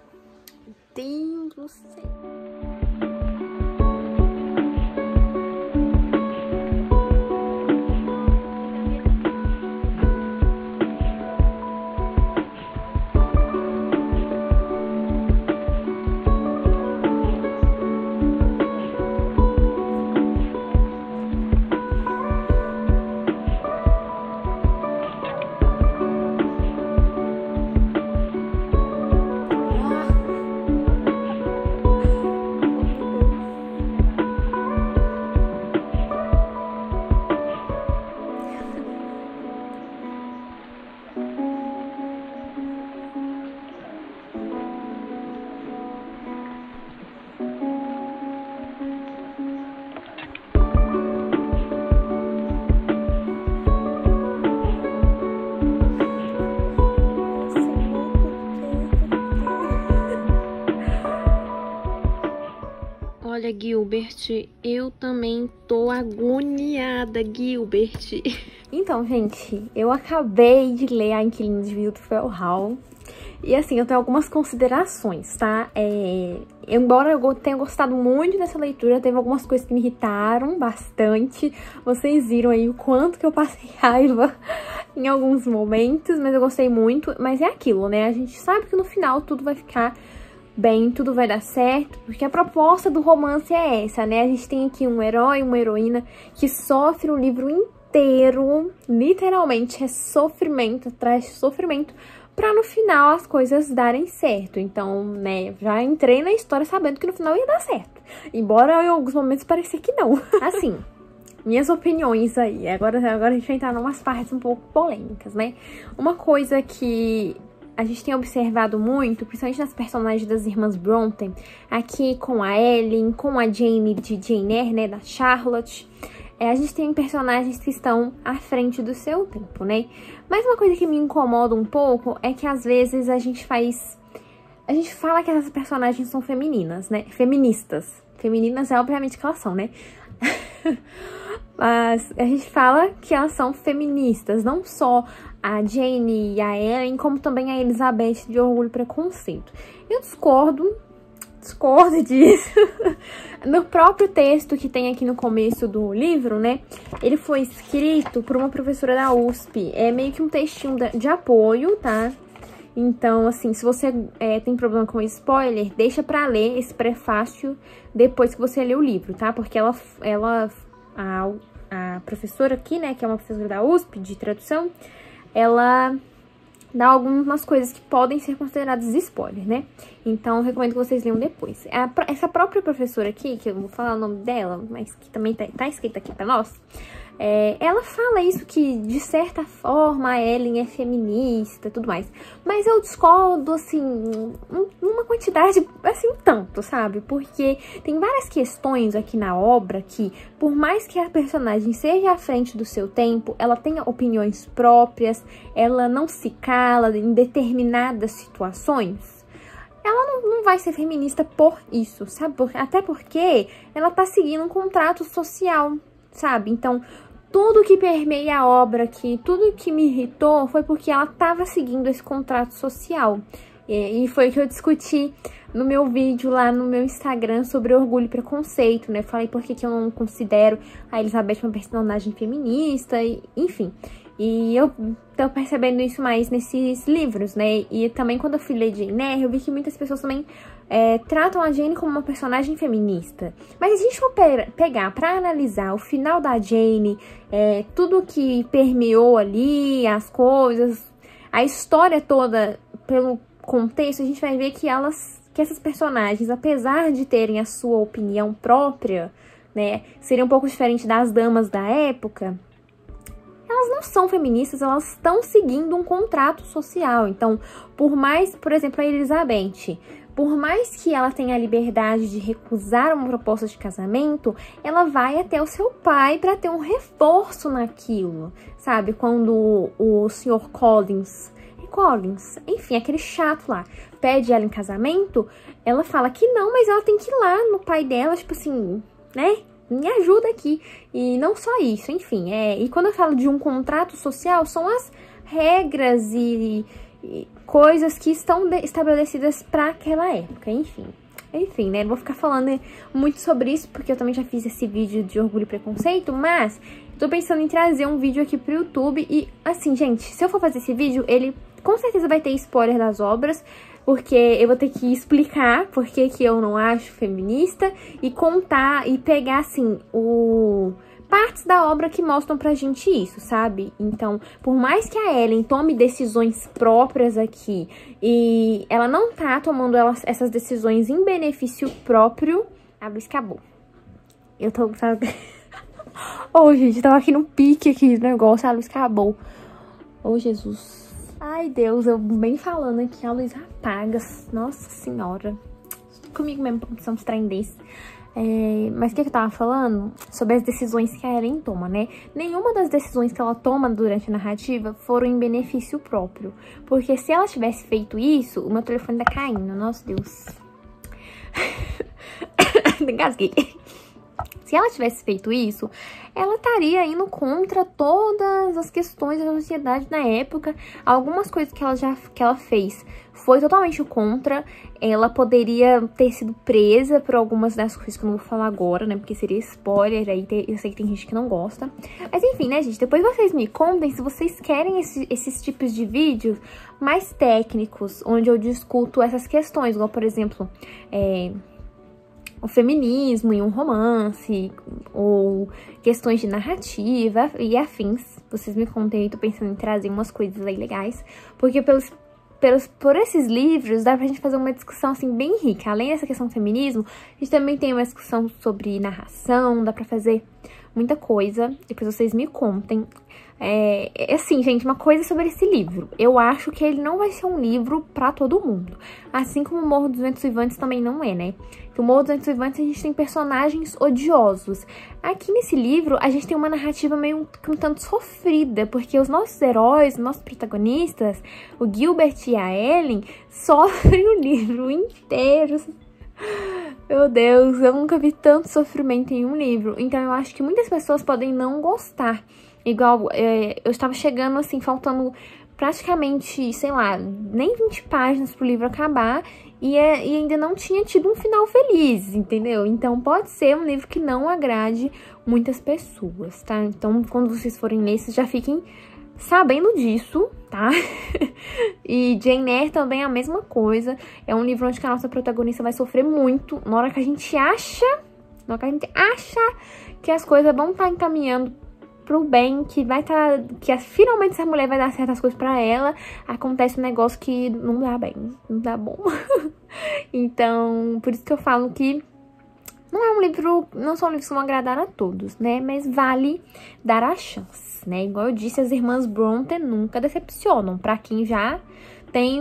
Deus do céu. Olha, Gilbert, eu também tô agoniada, Gilbert. Então, gente, eu acabei de ler A Inquilina de Beautiful Hall. E assim, eu tenho algumas considerações, tá? Embora eu tenha gostado muito dessa leitura, teve algumas coisas que me irritaram bastante. Vocês viram aí o quanto que eu passei raiva em alguns momentos, mas eu gostei muito. Mas é aquilo, né? A gente sabe que no final tudo vai ficar bem, tudo vai dar certo, porque a proposta do romance é essa, né? A gente tem aqui um herói e uma heroína que sofre o livro inteiro, literalmente é sofrimento atrás de sofrimento, pra no final as coisas darem certo. Então, né, já entrei na história sabendo que no final ia dar certo, embora em alguns momentos parecia que não. Assim, minhas opiniões aí, agora a gente vai entrar em umas partes um pouco polêmicas, né? Uma coisa que a gente tem observado muito, principalmente nas personagens das irmãs Brontë, aqui com a Ellen, com a Jane de Jane Eyre, né, da Charlotte, a gente tem personagens que estão à frente do seu tempo, né? Mas uma coisa que me incomoda um pouco é que às vezes a gente fala que essas personagens são femininas, né? Feministas. Femininas é obviamente que elas são, né? Mas a gente fala que elas são feministas, não só a Jane e a Ellen, como também a Elizabeth de Orgulho e Preconceito. Eu discordo disso. No próprio texto que tem aqui no começo do livro, né, ele foi escrito por uma professora da USP. É meio que um textinho de apoio, tá? Então, assim, se você tem problema com spoiler, deixa pra ler esse prefácio depois que você lê o livro, tá? Porque a professora aqui, né, que é uma professora da USP de tradução, ela dá algumas coisas que podem ser consideradas spoiler, né? Então, eu recomendo que vocês leiam depois. Essa própria professora aqui, que eu vou falar o nome dela, mas que também tá escrito aqui pra nós, ela fala isso que, de certa forma, a Ellen é feminista e tudo mais. Mas eu discordo, assim, uma quantidade, assim, um tanto, sabe? Porque tem várias questões aqui na obra que, por mais que a personagem seja à frente do seu tempo, ela tenha opiniões próprias, ela não se cala em determinadas situações, ela não vai ser feminista por isso, sabe? Até porque ela tá seguindo um contrato social, sabe? Então, tudo que permeia a obra aqui, tudo que me irritou foi porque ela tava seguindo esse contrato social. E foi o que eu discuti no meu vídeo lá no meu Instagram sobre Orgulho e Preconceito, né? Falei por que eu não considero a Elizabeth uma personagem feminista, enfim. E eu tô percebendo isso mais nesses livros, né? E também quando eu fui ler Jane Eyre, eu vi que muitas pessoas também tratam a Jane como uma personagem feminista. Mas se a gente for pegar pra analisar o final da Jane, tudo que permeou ali, as coisas, a história toda, pelo contexto, a gente vai ver que essas personagens, apesar de terem a sua opinião própria, né, seriam um pouco diferente das damas da época, elas não são feministas, elas estão seguindo um contrato social. Então, por mais, por exemplo, a Elizabeth, por mais que ela tenha a liberdade de recusar uma proposta de casamento, ela vai até o seu pai para ter um reforço naquilo, sabe? Quando o Sr. Collins, enfim, aquele chato lá, pede ela em casamento, ela fala que não, mas ela tem que ir lá no pai dela, tipo assim, né? Me ajuda aqui. E não só isso, enfim. E quando eu falo de um contrato social, são as regras e coisas que estão estabelecidas para aquela época, enfim. Enfim, né? Não vou ficar falando muito sobre isso, porque eu também já fiz esse vídeo de Orgulho e Preconceito, mas tô pensando em trazer um vídeo aqui pro YouTube. E, assim, gente, se eu for fazer esse vídeo, ele com certeza vai ter spoiler das obras, porque eu vou ter que explicar por que eu não acho feminista e contar e pegar, assim, partes da obra que mostram pra gente isso, sabe? Então, por mais que a Ellen tome decisões próprias aqui e ela não tá tomando essas decisões em benefício próprio, a luz acabou. Eu tô... Ô, gente, eu tava aqui no pique aqui do negócio, a luz acabou. Ô, Jesus. Ai, Deus, eu bem falando aqui, a luz apaga. Nossa Senhora. Comigo mesmo, porque são uns trem desse. Mas o que eu tava falando? Sobre as decisões que a Ellen toma, né? Nenhuma das decisões que ela toma durante a narrativa foram em benefício próprio. Porque se ela tivesse feito isso, o meu telefone tá caindo. Nossa, Deus. Engasguei. Se ela tivesse feito isso, ela estaria indo contra todas as questões da sociedade na época. Algumas coisas que ela fez foi totalmente contra. Ela poderia ter sido presa por algumas das coisas que eu não vou falar agora, né? Porque seria spoiler, aí eu sei que tem gente que não gosta. Mas enfim, né, gente? Depois vocês me contem se vocês querem esses tipos de vídeos mais técnicos, onde eu discuto essas questões, igual, por exemplo, o feminismo em um romance, ou questões de narrativa e afins. Vocês me contem, eu tô pensando em trazer umas coisas aí legais, porque por esses livros dá pra gente fazer uma discussão assim bem rica. Além dessa questão do feminismo, a gente também tem uma discussão sobre narração, dá pra fazer muita coisa. Depois vocês me contem. Assim, gente, uma coisa sobre esse livro. Eu acho que ele não vai ser um livro pra todo mundo. Assim como o Morro dos Ventos Uivantes também não é, né? No Morro dos Ventos Uivantes a gente tem personagens odiosos. Aqui nesse livro a gente tem uma narrativa meio um tanto sofrida, porque os nossos heróis, os nossos protagonistas, o Gilbert e a Ellen, sofrem o livro inteiro. Meu Deus, eu nunca vi tanto sofrimento em um livro. Então eu acho que muitas pessoas podem não gostar. Igual, eu estava chegando assim, faltando praticamente, sei lá, nem 20 páginas pro livro acabar e ainda não tinha tido um final feliz, entendeu? Então pode ser um livro que não agrade muitas pessoas, tá? Então quando vocês forem ler, vocês já fiquem sabendo disso, tá? E Jane Eyre também é a mesma coisa. É um livro onde a nossa protagonista vai sofrer muito na hora que a gente acha que as coisas vão estar encaminhando pro bem, que finalmente essa mulher vai dar certas coisas pra ela, acontece um negócio que não dá bem, não dá bom. Então, por isso que eu falo que não são livros que vão agradar a todos, né? Mas vale dar a chance, né? Igual eu disse, as irmãs Bronte nunca decepcionam. Pra quem já tem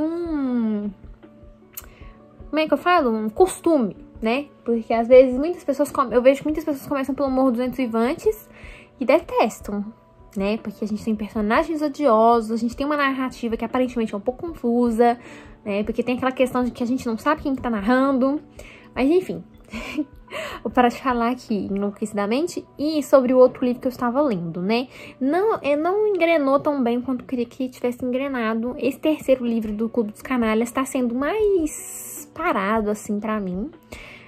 como é que eu falo? Um costume, né? Porque às vezes eu vejo que muitas pessoas começam pelo Morro dos Ventos Uivantes e detestam, né? Porque a gente tem personagens odiosos, a gente tem uma narrativa que aparentemente é um pouco confusa, né? Porque tem aquela questão de que a gente não sabe quem que tá narrando. Mas enfim, vou parar de falar aqui enlouquecidamente. E sobre o outro livro que eu estava lendo, né? Não engrenou tão bem quanto eu queria que tivesse engrenado. Esse terceiro livro do Clube dos Canalhas tá sendo mais parado, assim, pra mim,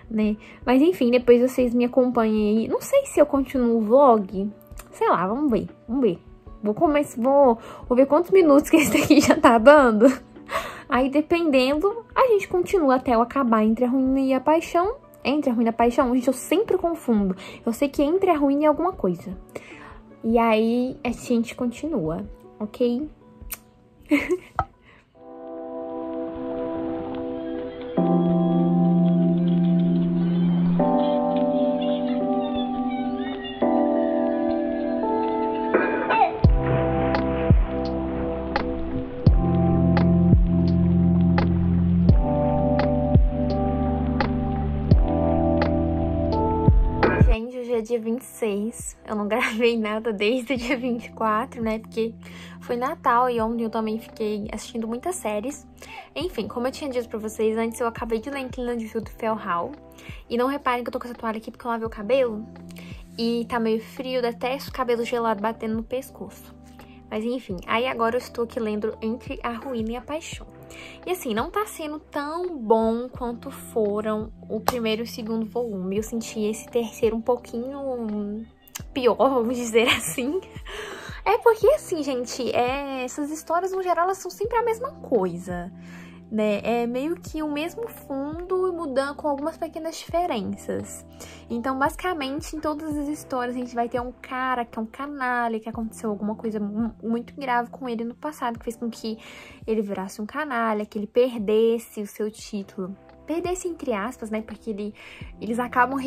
né? Mas enfim, depois vocês me acompanhem aí. Não sei se eu continuo o vlog. Sei lá, vamos ver. Vou ver quantos minutos que esse daqui já tá dando. Aí, dependendo, a gente continua até eu acabar Entre a Ruína e a Paixão. Entre a Ruína e a Paixão, gente, eu sempre confundo. Eu sei que Entre a Ruína é alguma coisa. E aí, a gente continua, ok? Dia 26, eu não gravei nada desde o dia 24, né, porque foi Natal e ontem eu também fiquei assistindo muitas séries. Enfim, como eu tinha dito pra vocês, antes eu acabei de ler Inquilino de Vildo Felhal. E não reparem que eu tô com essa toalha aqui porque eu lavei o cabelo e tá meio frio, detesto o cabelo gelado batendo no pescoço. Mas enfim, aí agora eu estou aqui lendo Entre a Ruína e a Paixão. E assim, não tá sendo tão bom quanto foram o primeiro e o segundo volume. Eu senti esse terceiro um pouquinho pior, vamos dizer assim. É porque assim, gente, essas histórias no geral elas são sempre a mesma coisa, né? É meio que o mesmo fundo mudando com algumas pequenas diferenças. Então, basicamente, em todas as histórias a gente vai ter um cara que é um canalha, que aconteceu alguma coisa muito grave com ele no passado, que fez com que ele virasse um canalha, que ele perdesse o seu título. Perdesse entre aspas, né? Porque eles acabam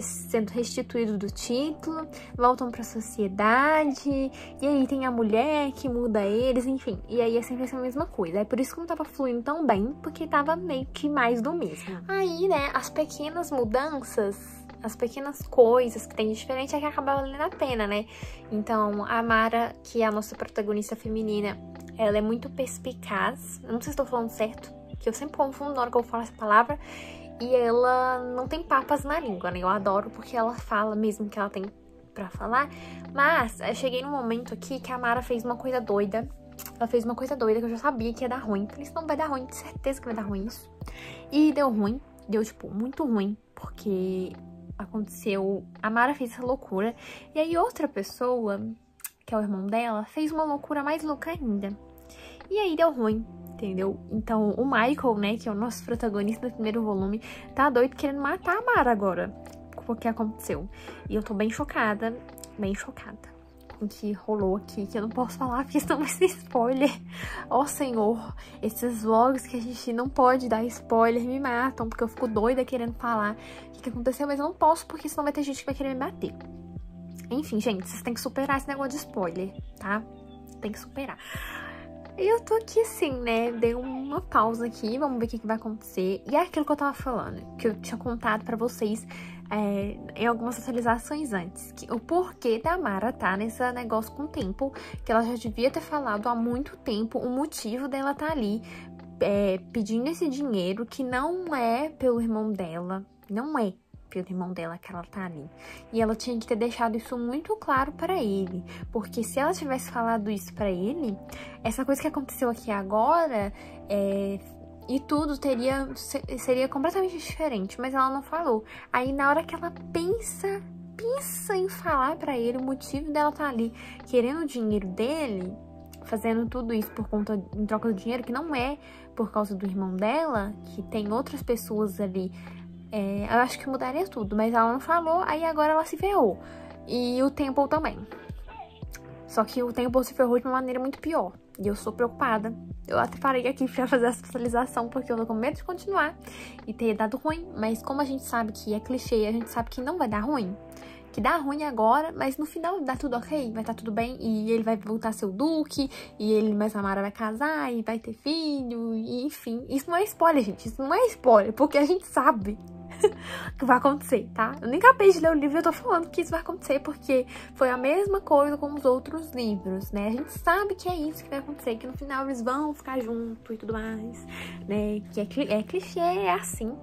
sendo restituídos do título, voltam pra sociedade, e aí tem a mulher que muda eles, enfim. E aí é sempre essa mesma coisa. É por isso que não tava fluindo tão bem, porque tava meio que mais do mesmo. Aí, né, as pequenas mudanças, as pequenas coisas que tem de diferente é que acaba valendo a pena, né? Então, a Mara, que é a nossa protagonista feminina, ela é muito perspicaz. Eu não sei se estou falando certo, que eu sempre confundo na hora que eu falo essa palavra. E ela não tem papas na língua, né? Eu adoro porque ela fala mesmo que ela tem pra falar. Mas eu cheguei num momento aqui que a Mara fez uma coisa doida. Ela fez uma coisa doida que eu já sabia que ia dar ruim. Falei, isso não vai dar ruim, tenho certeza que vai dar ruim isso. E deu ruim. Deu, tipo, muito ruim. Porque aconteceu... A Mara fez essa loucura. E aí outra pessoa, que é o irmão dela, fez uma loucura mais louca ainda. E aí deu ruim. Entendeu? Então, o Michael, né, que é o nosso protagonista do primeiro volume, tá doido querendo matar a Mara agora, com o que aconteceu. E eu tô bem chocada com o que rolou aqui, que eu não posso falar, porque senão vai ser spoiler. Ó, Senhor, esses vlogs que a gente não pode dar spoiler me matam, porque eu fico doida querendo falar o que aconteceu, mas eu não posso, porque senão vai ter gente que vai querer me bater. Enfim, gente, vocês têm que superar esse negócio de spoiler, tá? Tem que superar. E eu tô aqui assim, né, dei uma pausa aqui, vamos ver o que vai acontecer. E é aquilo que eu tava falando, que eu tinha contado pra vocês em algumas atualizações antes. O porquê da Mara tá nesse negócio com o tempo, que ela já devia ter falado há muito tempo, o motivo dela tá ali pedindo esse dinheiro, que não é pelo irmão dela, não é pelo irmão dela que ela tá ali. E ela tinha que ter deixado isso muito claro para ele, porque se ela tivesse falado isso para ele, essa coisa que aconteceu aqui agora e tudo seria completamente diferente, mas ela não falou. Aí na hora que ela pensa em falar para ele o motivo dela tá ali querendo o dinheiro dele, fazendo tudo isso por conta, em troca do dinheiro, que não é por causa do irmão dela, que tem outras pessoas ali. Eu acho que mudaria tudo, mas ela não falou, aí agora ela se ferrou. E o Temple também. Só que o Temple se ferrou de uma maneira muito pior. E eu sou preocupada. Eu até parei aqui pra fazer essa atualização, porque eu tô com medo de continuar e ter dado ruim. Mas como a gente sabe que é clichê, a gente sabe que não vai dar ruim. Que dá ruim agora, mas no final dá tudo ok, vai estar tudo bem. E ele vai voltar a ser o Duque, e ele mais a Mara vai casar, e vai ter filho, e enfim. Isso não é spoiler, gente, isso não é spoiler, porque a gente sabe que vai acontecer, tá? Eu nem acabei de ler o livro e eu tô falando que isso vai acontecer, porque foi a mesma coisa com os outros livros, né? A gente sabe que é isso que vai acontecer, que no final eles vão ficar juntos e tudo mais, né? Que é clichê, é assim.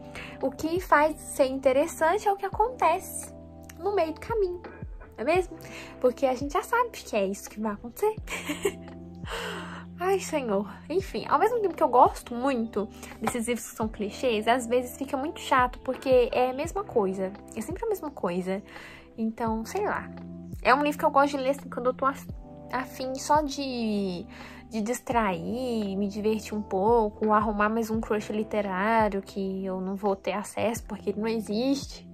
O que faz ser interessante é o que acontece no meio do caminho, não é mesmo? Porque a gente já sabe que é isso que vai acontecer. Ai, Senhor. Enfim, ao mesmo tempo que eu gosto muito desses livros que são clichês, às vezes fica muito chato, porque é a mesma coisa. É sempre a mesma coisa. Então, sei lá. É um livro que eu gosto de ler assim, quando eu tô afim só de distrair, me divertir um pouco, arrumar mais um crush literário que eu não vou ter acesso porque ele não existe.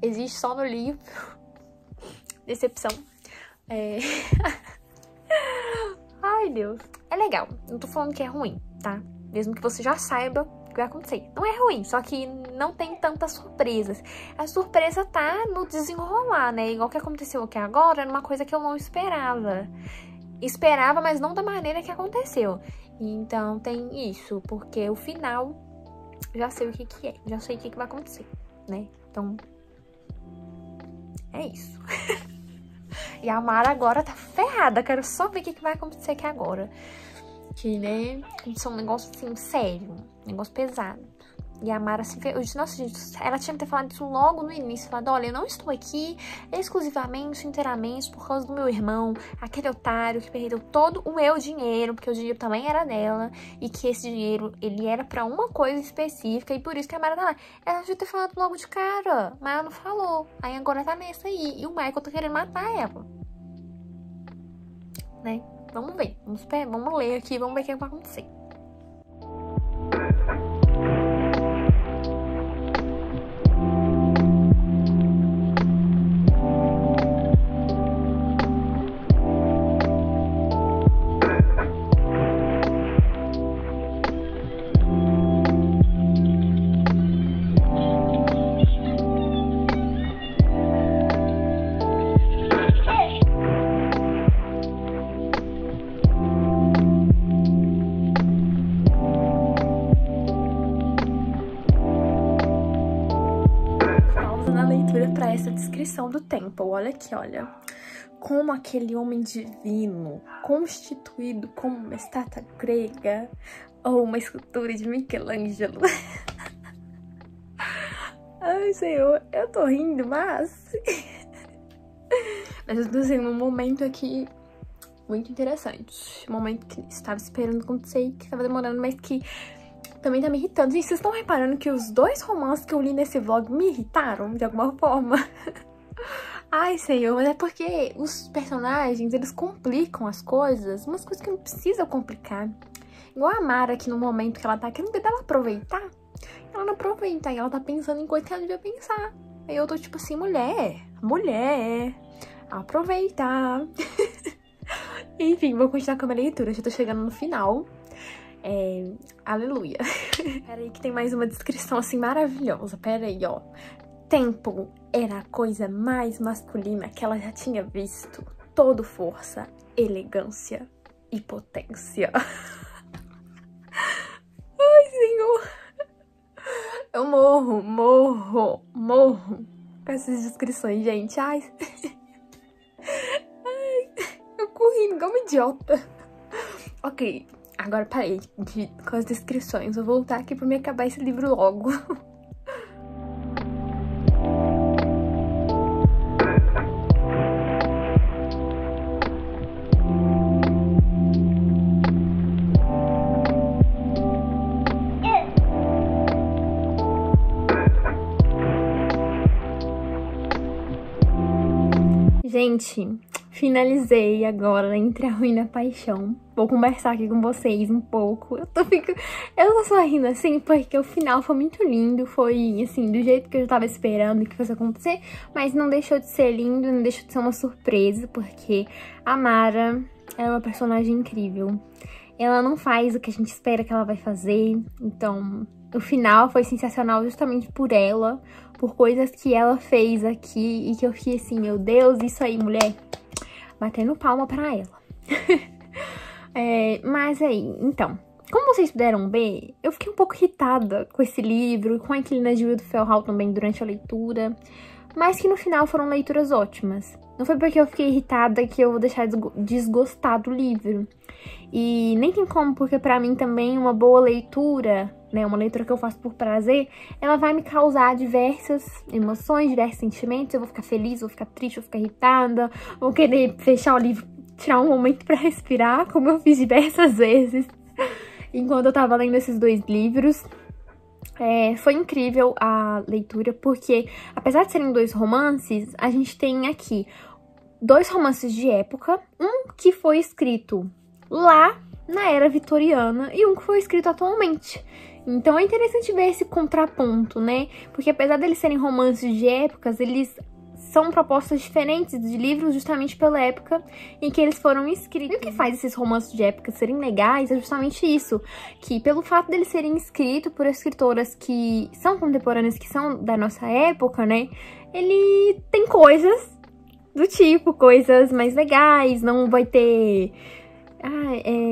Existe só no livro. Decepção. Ai, Deus. É legal. Não tô falando que é ruim, tá? Mesmo que você já saiba o que vai acontecer. Não é ruim, só que não tem tantas surpresas. A surpresa tá no desenrolar, né? Igual que aconteceu aqui agora, era uma coisa que eu não esperava. Esperava, mas não da maneira que aconteceu. Então tem isso, porque o final já sei o que que é, já sei o que que vai acontecer, né? Então é isso. E a Mara agora tá ferrada, quero só ver o que que vai acontecer aqui agora. Que, né, isso é um negócio assim, sério, um negócio pesado. E a Mara se vê, eu disse, nossa, gente, ela tinha que ter falado isso logo no início. Falado, olha, eu não estou aqui exclusivamente, inteiramente, por causa do meu irmão, aquele otário que perdeu todo o meu dinheiro, porque o dinheiro também era dela, e que esse dinheiro, ele era pra uma coisa específica, e por isso que a Mara tá lá. Ela devia ter falado logo de cara, mas ela não falou. Aí agora tá nessa aí, e o Michael tá querendo matar ela. Né? Vamos ver, vamos ler aqui, vamos ver o que vai acontecer. Para essa descrição do Temple, olha aqui, olha. Como aquele homem divino, constituído como uma estátua grega ou uma escultura de Michelangelo. Ai, Senhor, eu tô rindo, mas eu tô sendo um momento aqui muito interessante. Um momento que estava esperando acontecer e que estava demorando, mas que também tá me irritando. Gente, vocês estão reparando que os dois romances que eu li nesse vlog me irritaram de alguma forma? Ai, Senhor, mas é porque os personagens, eles complicam as coisas, umas coisas que não precisam complicar. Igual a Mara, que no momento que ela tá querendo dela aproveitar, ela não aproveita, e ela tá pensando em coisa que ela devia pensar. Aí eu tô tipo assim, mulher, aproveita. Enfim, vou continuar com a minha leitura, já tô chegando no final. Aleluia. Pera aí que tem mais uma descrição assim maravilhosa. Pera aí, ó. Temple era a coisa mais masculina que ela já tinha visto. Todo força, elegância e potência. Ai, Senhor. Eu morro com essas descrições, gente. Ai, eu corri igual uma idiota. Ok. Agora parei com as descrições. Vou voltar aqui pra me acabar esse livro logo. Gente, finalizei agora Entre a Ruína e a Paixão. Vou conversar aqui com vocês um pouco. Eu tô só rindo assim porque o final foi muito lindo. Foi, assim, do jeito que eu já tava esperando que fosse acontecer. Mas não deixou de ser lindo, não deixou de ser uma surpresa. Porque a Mara é uma personagem incrível. Ela não faz o que a gente espera que ela vai fazer. Então, o final foi sensacional justamente por ela. Por coisas que ela fez aqui. E que eu fiquei assim, meu Deus, isso aí, mulher. Batendo palma pra ela. Mas aí, então, como vocês puderam ver, eu fiquei um pouco irritada com esse livro, com a Inquilina de Wildfell Hall também durante a leitura, mas que no final foram leituras ótimas. Não foi porque eu fiquei irritada que eu vou deixar desgostar do livro. E nem tem como, porque pra mim também uma boa leitura, né, uma leitura que eu faço por prazer, ela vai me causar diversas emoções, diversos sentimentos. Eu vou ficar feliz, vou ficar triste, vou ficar irritada, vou querer fechar o livro, tirar um momento pra respirar, como eu fiz diversas vezes enquanto eu tava lendo esses dois livros. Foi incrível a leitura, porque apesar de serem dois romances, a gente tem aqui 2 romances de época, um que foi escrito lá na era vitoriana e um que foi escrito atualmente. Então é interessante ver esse contraponto, né? Porque apesar deles serem romances de épocas, eles são propostas diferentes de livros justamente pela época em que eles foram escritos. E o que faz esses romances de época serem legais é justamente isso, que pelo fato deles serem escritos por escritoras que são contemporâneas, que são da nossa época, né? Ele tem coisas do tipo, coisas mais legais, não vai ter...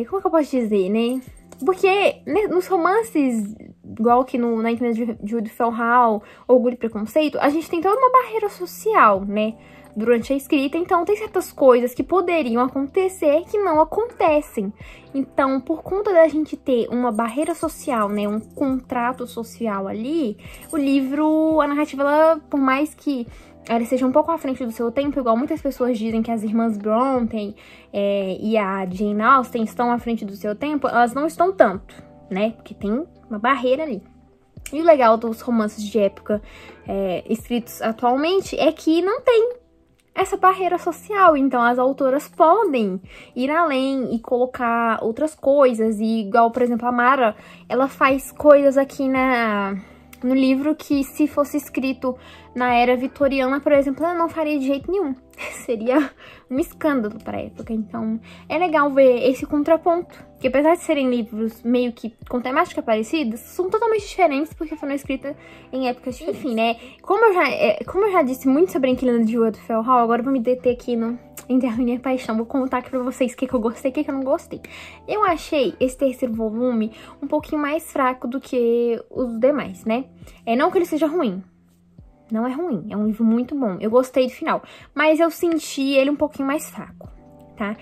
como que eu posso dizer, né? Porque né, nos romances, igual que na Inquilina de Judy Felhall, Orgulho e Preconceito, a gente tem toda uma barreira social, né? Durante a escrita, então tem certas coisas que poderiam acontecer que não acontecem. Então, por conta da gente ter uma barreira social, né? Um contrato social ali, o livro, a narrativa, ela, por mais que ela seja um pouco à frente do seu tempo, igual muitas pessoas dizem que as irmãs Brontë e a Jane Austen estão à frente do seu tempo, elas não estão tanto, né? Porque tem uma barreira ali. E o legal dos romances de época escritos atualmente é que não tem essa barreira social, então as autoras podem ir além e colocar outras coisas, e igual, por exemplo, a Mara, ela faz coisas aqui no livro que se fosse escrito na era vitoriana, por exemplo, ela não faria de jeito nenhum. Seria um escândalo para a época. Então, é legal ver esse contraponto. Que apesar de serem livros meio que com temática parecidas, são totalmente diferentes porque foram escritas em épocas diferentes. Enfim, né? Como eu já disse muito sobre a Inquilina de Judy Felhall, agora eu vou me deter aqui no Entre a Ruína e a Paixão. Vou contar aqui pra vocês o que eu gostei e o que eu não gostei. Eu achei esse terceiro volume um pouquinho mais fraco do que os demais, né? Não que ele seja ruim. Não é ruim, é um livro muito bom. Eu gostei do final, mas eu senti ele um pouquinho mais fraco, tá?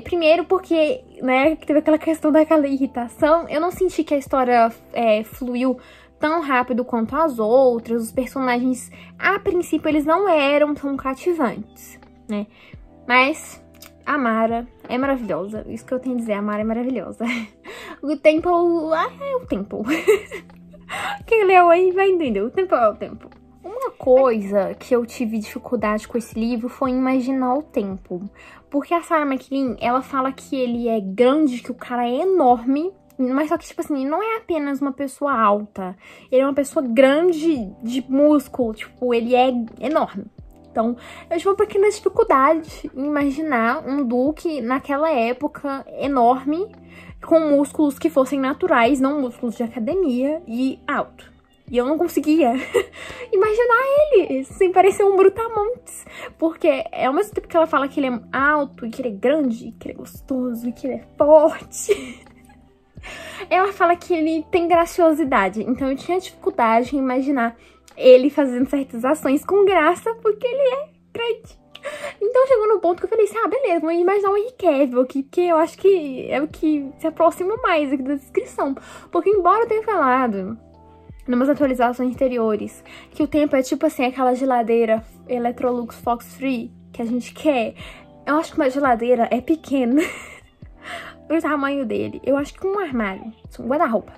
Primeiro porque, né, teve aquela questão daquela irritação. Eu não senti que a história fluiu tão rápido quanto as outras. Os personagens, a princípio, eles não eram tão cativantes, né? Mas a Mara é maravilhosa. Isso que eu tenho a dizer, a Mara é maravilhosa. O Temple... é o Temple. Quem leu aí vai entender. O Temple é o Temple. Uma coisa que eu tive dificuldade com esse livro foi imaginar o tempo. Porque a Sarah McLean, ela fala que ele é grande, que o cara é enorme. Mas só que, tipo assim, não é apenas uma pessoa alta. Ele é uma pessoa grande de músculo. Tipo, ele é enorme. Então, eu tive uma pequena dificuldade em imaginar um duque naquela época enorme, com músculos que fossem naturais, não músculos de academia, e alto. E eu não conseguia imaginar ele sem parecer um brutamontes. Porque ao mesmo tempo que ela fala que ele é alto, e que ele é grande, e que ele é gostoso, e que ele é forte, ela fala que ele tem graciosidade. Então eu tinha dificuldade em imaginar ele fazendo certas ações com graça, porque ele é grande. Então chegou no ponto que eu falei assim, beleza, vou imaginar o Henry Cavill aqui, porque eu acho que é o que se aproxima mais aqui da descrição. Porque embora eu tenha falado numas atualizações anteriores que o tempo é tipo assim, aquela geladeira Electrolux Fox Free que a gente quer, eu acho que uma geladeira é pequena pro tamanho dele. Eu acho que um armário, um guarda-roupa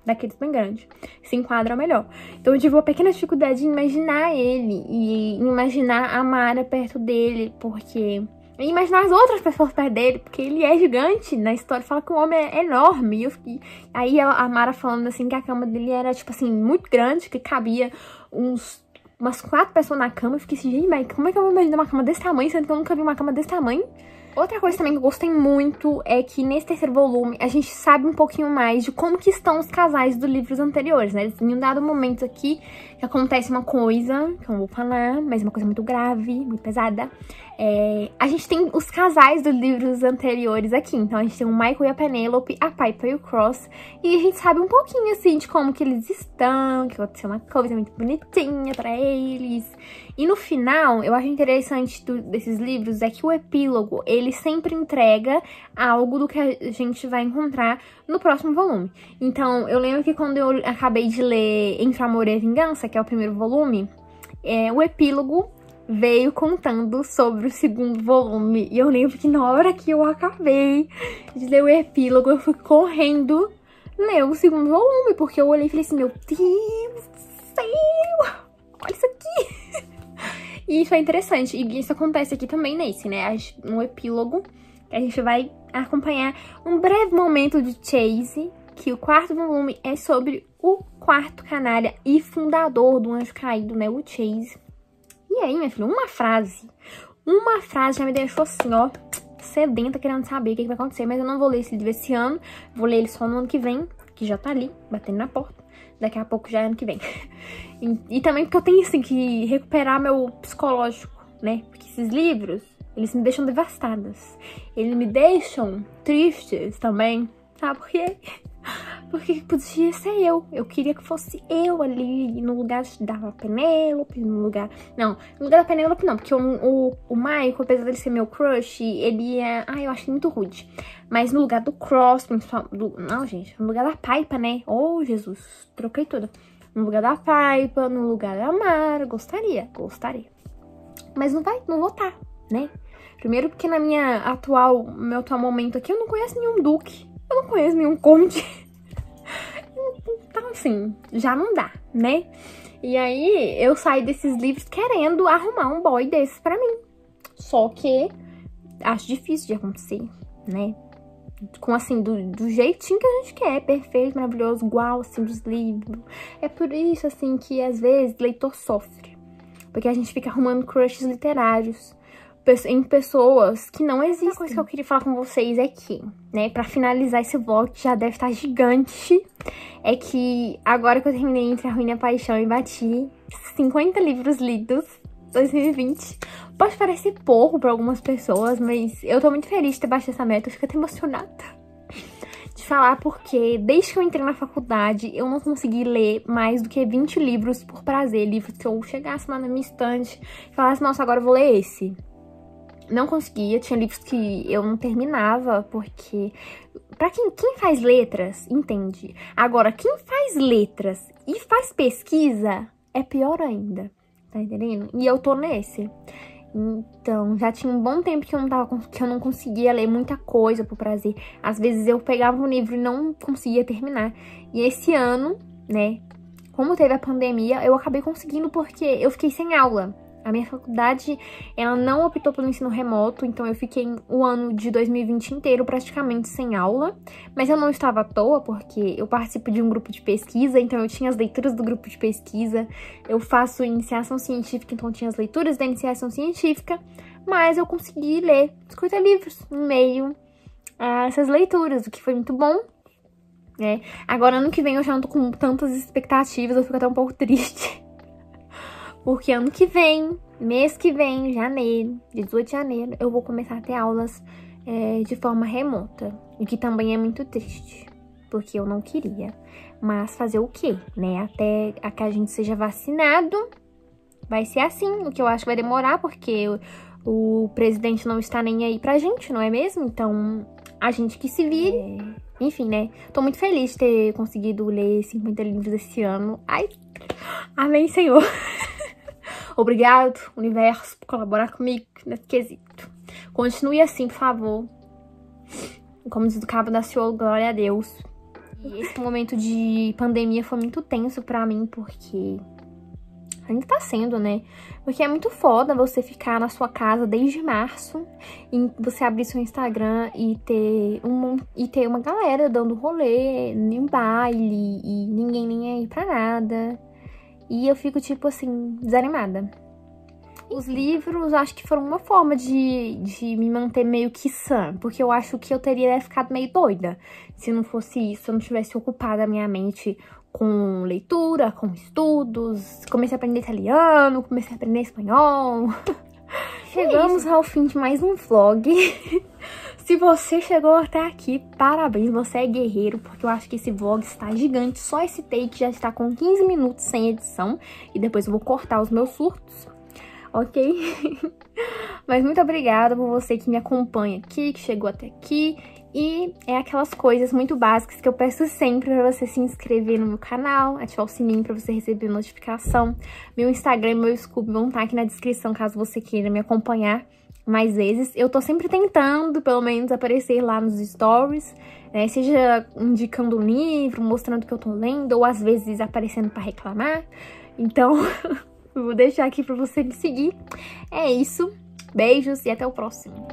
daqueles bem grande se enquadra melhor. Então eu tive uma pequena dificuldade em imaginar ele e imaginar a Mara perto dele, porque... E imaginar as outras pessoas perto dele, porque ele é gigante. Na história fala que o homem é enorme. Aí a Mara falando assim que a cama dele era, tipo assim, muito grande, que cabia umas 4 pessoas na cama. Eu fiquei assim, gente, mas como é que eu vou imaginar uma cama desse tamanho, sendo que eu nunca vi uma cama desse tamanho? Outra coisa também que eu gostei muito é que nesse terceiro volume a gente sabe um pouquinho mais de como que estão os casais dos livros anteriores, né? Em um dado momento aqui que acontece uma coisa, que eu não vou falar, mas uma coisa muito grave, muito pesada. A gente tem os casais dos livros anteriores aqui. Então a gente tem o Michael e a Penelope, a Piper e o Cross. E a gente sabe um pouquinho, assim, de como que eles estão, que aconteceu uma coisa muito bonitinha pra eles. E no final, eu acho interessante desses livros é que o epílogo, ele sempre entrega algo do que a gente vai encontrar no próximo volume. Então, eu lembro que quando eu acabei de ler Entre Amor e Vingança, que é o primeiro volume, o epílogo veio contando sobre o segundo volume. E eu lembro que na hora que eu acabei de ler o epílogo, eu fui correndo ler o segundo volume, porque eu olhei e falei assim, meu Deus do céu, olha isso aqui. E isso é interessante. E isso acontece aqui também nesse, né? No epílogo, a gente vai acompanhar um breve momento de Chase, que o 4º volume é sobre o 4º canalha e fundador do Anjo Caído, né? O Chase. E aí, minha filha, uma frase já me deixou assim, ó, sedenta, querendo saber o que vai acontecer. Mas eu não vou ler esse livro esse ano, vou ler ele só no ano que vem, que já tá ali, batendo na porta. Daqui a pouco já é ano que vem. E também porque eu tenho, assim, que recuperar meu psicológico, né? Porque esses livros, eles me deixam devastadas. Eles me deixam tristes também. Sabe por quê? Porque podia ser eu. Eu queria que fosse eu ali no lugar da Penélope, no lugar... Não, no lugar da Penélope não, porque o Michael, apesar dele ser meu crush, ele é... Ai, eu acho ele muito rude. Mas no lugar do Cross, não, gente, no lugar da Piper, né? Oh, Jesus, troquei tudo. No lugar da Piper, no lugar da Mara, gostaria. Mas não vou estar, né? Primeiro porque no meu atual momento aqui, eu não conheço nenhum duque. Eu não conheço nenhum conde. Então, assim, já não dá, né? E aí, eu saí desses livros querendo arrumar um boy desse pra mim. Só que acho difícil de acontecer, né? Com, assim, do jeitinho que a gente quer, perfeito, maravilhoso, igual, assim, dos livros. É por isso, assim, que às vezes o leitor sofre. Porque a gente fica arrumando crushes literários em pessoas que não existem. Uma coisa que eu queria falar com vocês é que, né, pra finalizar esse vlog, que já deve estar gigante, é que agora que eu terminei Entre a Ruína e a Paixão e bati 50 livros lidos, 2020, pode parecer pouco pra algumas pessoas, mas eu tô muito feliz de ter batido essa meta, eu fico até emocionada de falar, porque desde que eu entrei na faculdade, eu não consegui ler mais do que 20 livros por prazer, livros que eu chegasse lá na minha estante e falasse, nossa, agora eu vou ler esse. Não conseguia, tinha livros que eu não terminava, porque... Pra quem faz letras, entende. Agora, quem faz letras e faz pesquisa, é pior ainda, tá entendendo? E eu tô nesse. Então, já tinha um bom tempo que eu não conseguia ler muita coisa por prazer. Às vezes eu pegava um livro e não conseguia terminar. E esse ano, né, como teve a pandemia, eu acabei conseguindo porque eu fiquei sem aula. A minha faculdade, ela não optou pelo ensino remoto, então eu fiquei o ano de 2020 inteiro praticamente sem aula. Mas eu não estava à toa, porque eu participo de um grupo de pesquisa, então eu tinha as leituras do grupo de pesquisa. Eu faço iniciação científica, então eu tinha as leituras da iniciação científica. Mas eu consegui ler 50 livros em meio a essas leituras, o que foi muito bom. Agora, ano que vem, eu já não tô com tantas expectativas, eu fico até um pouco triste. Porque ano que vem, mês que vem, janeiro, 18 de janeiro, eu vou começar a ter aulas de forma remota. O que também é muito triste, porque eu não queria. Mas fazer o quê, né? Até que a gente seja vacinado, vai ser assim. O que eu acho que vai demorar, porque o presidente não está nem aí pra gente, não é mesmo? Então, a gente que se vire. Enfim, né? Tô muito feliz de ter conseguido ler 50 livros esse ano. Ai, amém, Senhor. Obrigado, universo, por colaborar comigo nesse quesito. Continue assim, por favor. Como diz o Cabo da Ciolo, glória a Deus. E esse momento de pandemia foi muito tenso pra mim, porque... ainda tá sendo, né? Porque é muito foda você ficar na sua casa desde março e você abrir seu Instagram e ter uma galera dando rolê em baile e ninguém nem aí pra nada. E eu fico, tipo assim, desanimada. Os livros, acho que foram uma forma de me manter meio que sã. Porque eu acho que eu teria ficado meio doida se não fosse isso, se eu não tivesse ocupado a minha mente com leitura, com estudos. Comecei a aprender italiano, comecei a aprender espanhol. Chegamos ao fim de mais um vlog. Se você chegou até aqui, parabéns, você é guerreiro, porque eu acho que esse vlog está gigante. Só esse take já está com 15 minutos sem edição, e depois eu vou cortar os meus surtos, ok? Mas muito obrigada por você que me acompanha aqui, que chegou até aqui. E é aquelas coisas muito básicas que eu peço sempre pra você se inscrever no meu canal, ativar o sininho pra você receber notificação. Meu Instagram e meu Scooby vão estar aqui na descrição, caso você queira me acompanhar mais vezes. Eu tô sempre tentando, pelo menos, aparecer lá nos stories, né? Seja indicando um livro, mostrando que eu tô lendo, ou às vezes aparecendo pra reclamar. Então, Vou deixar aqui pra você me seguir. É isso. Beijos e até o próximo.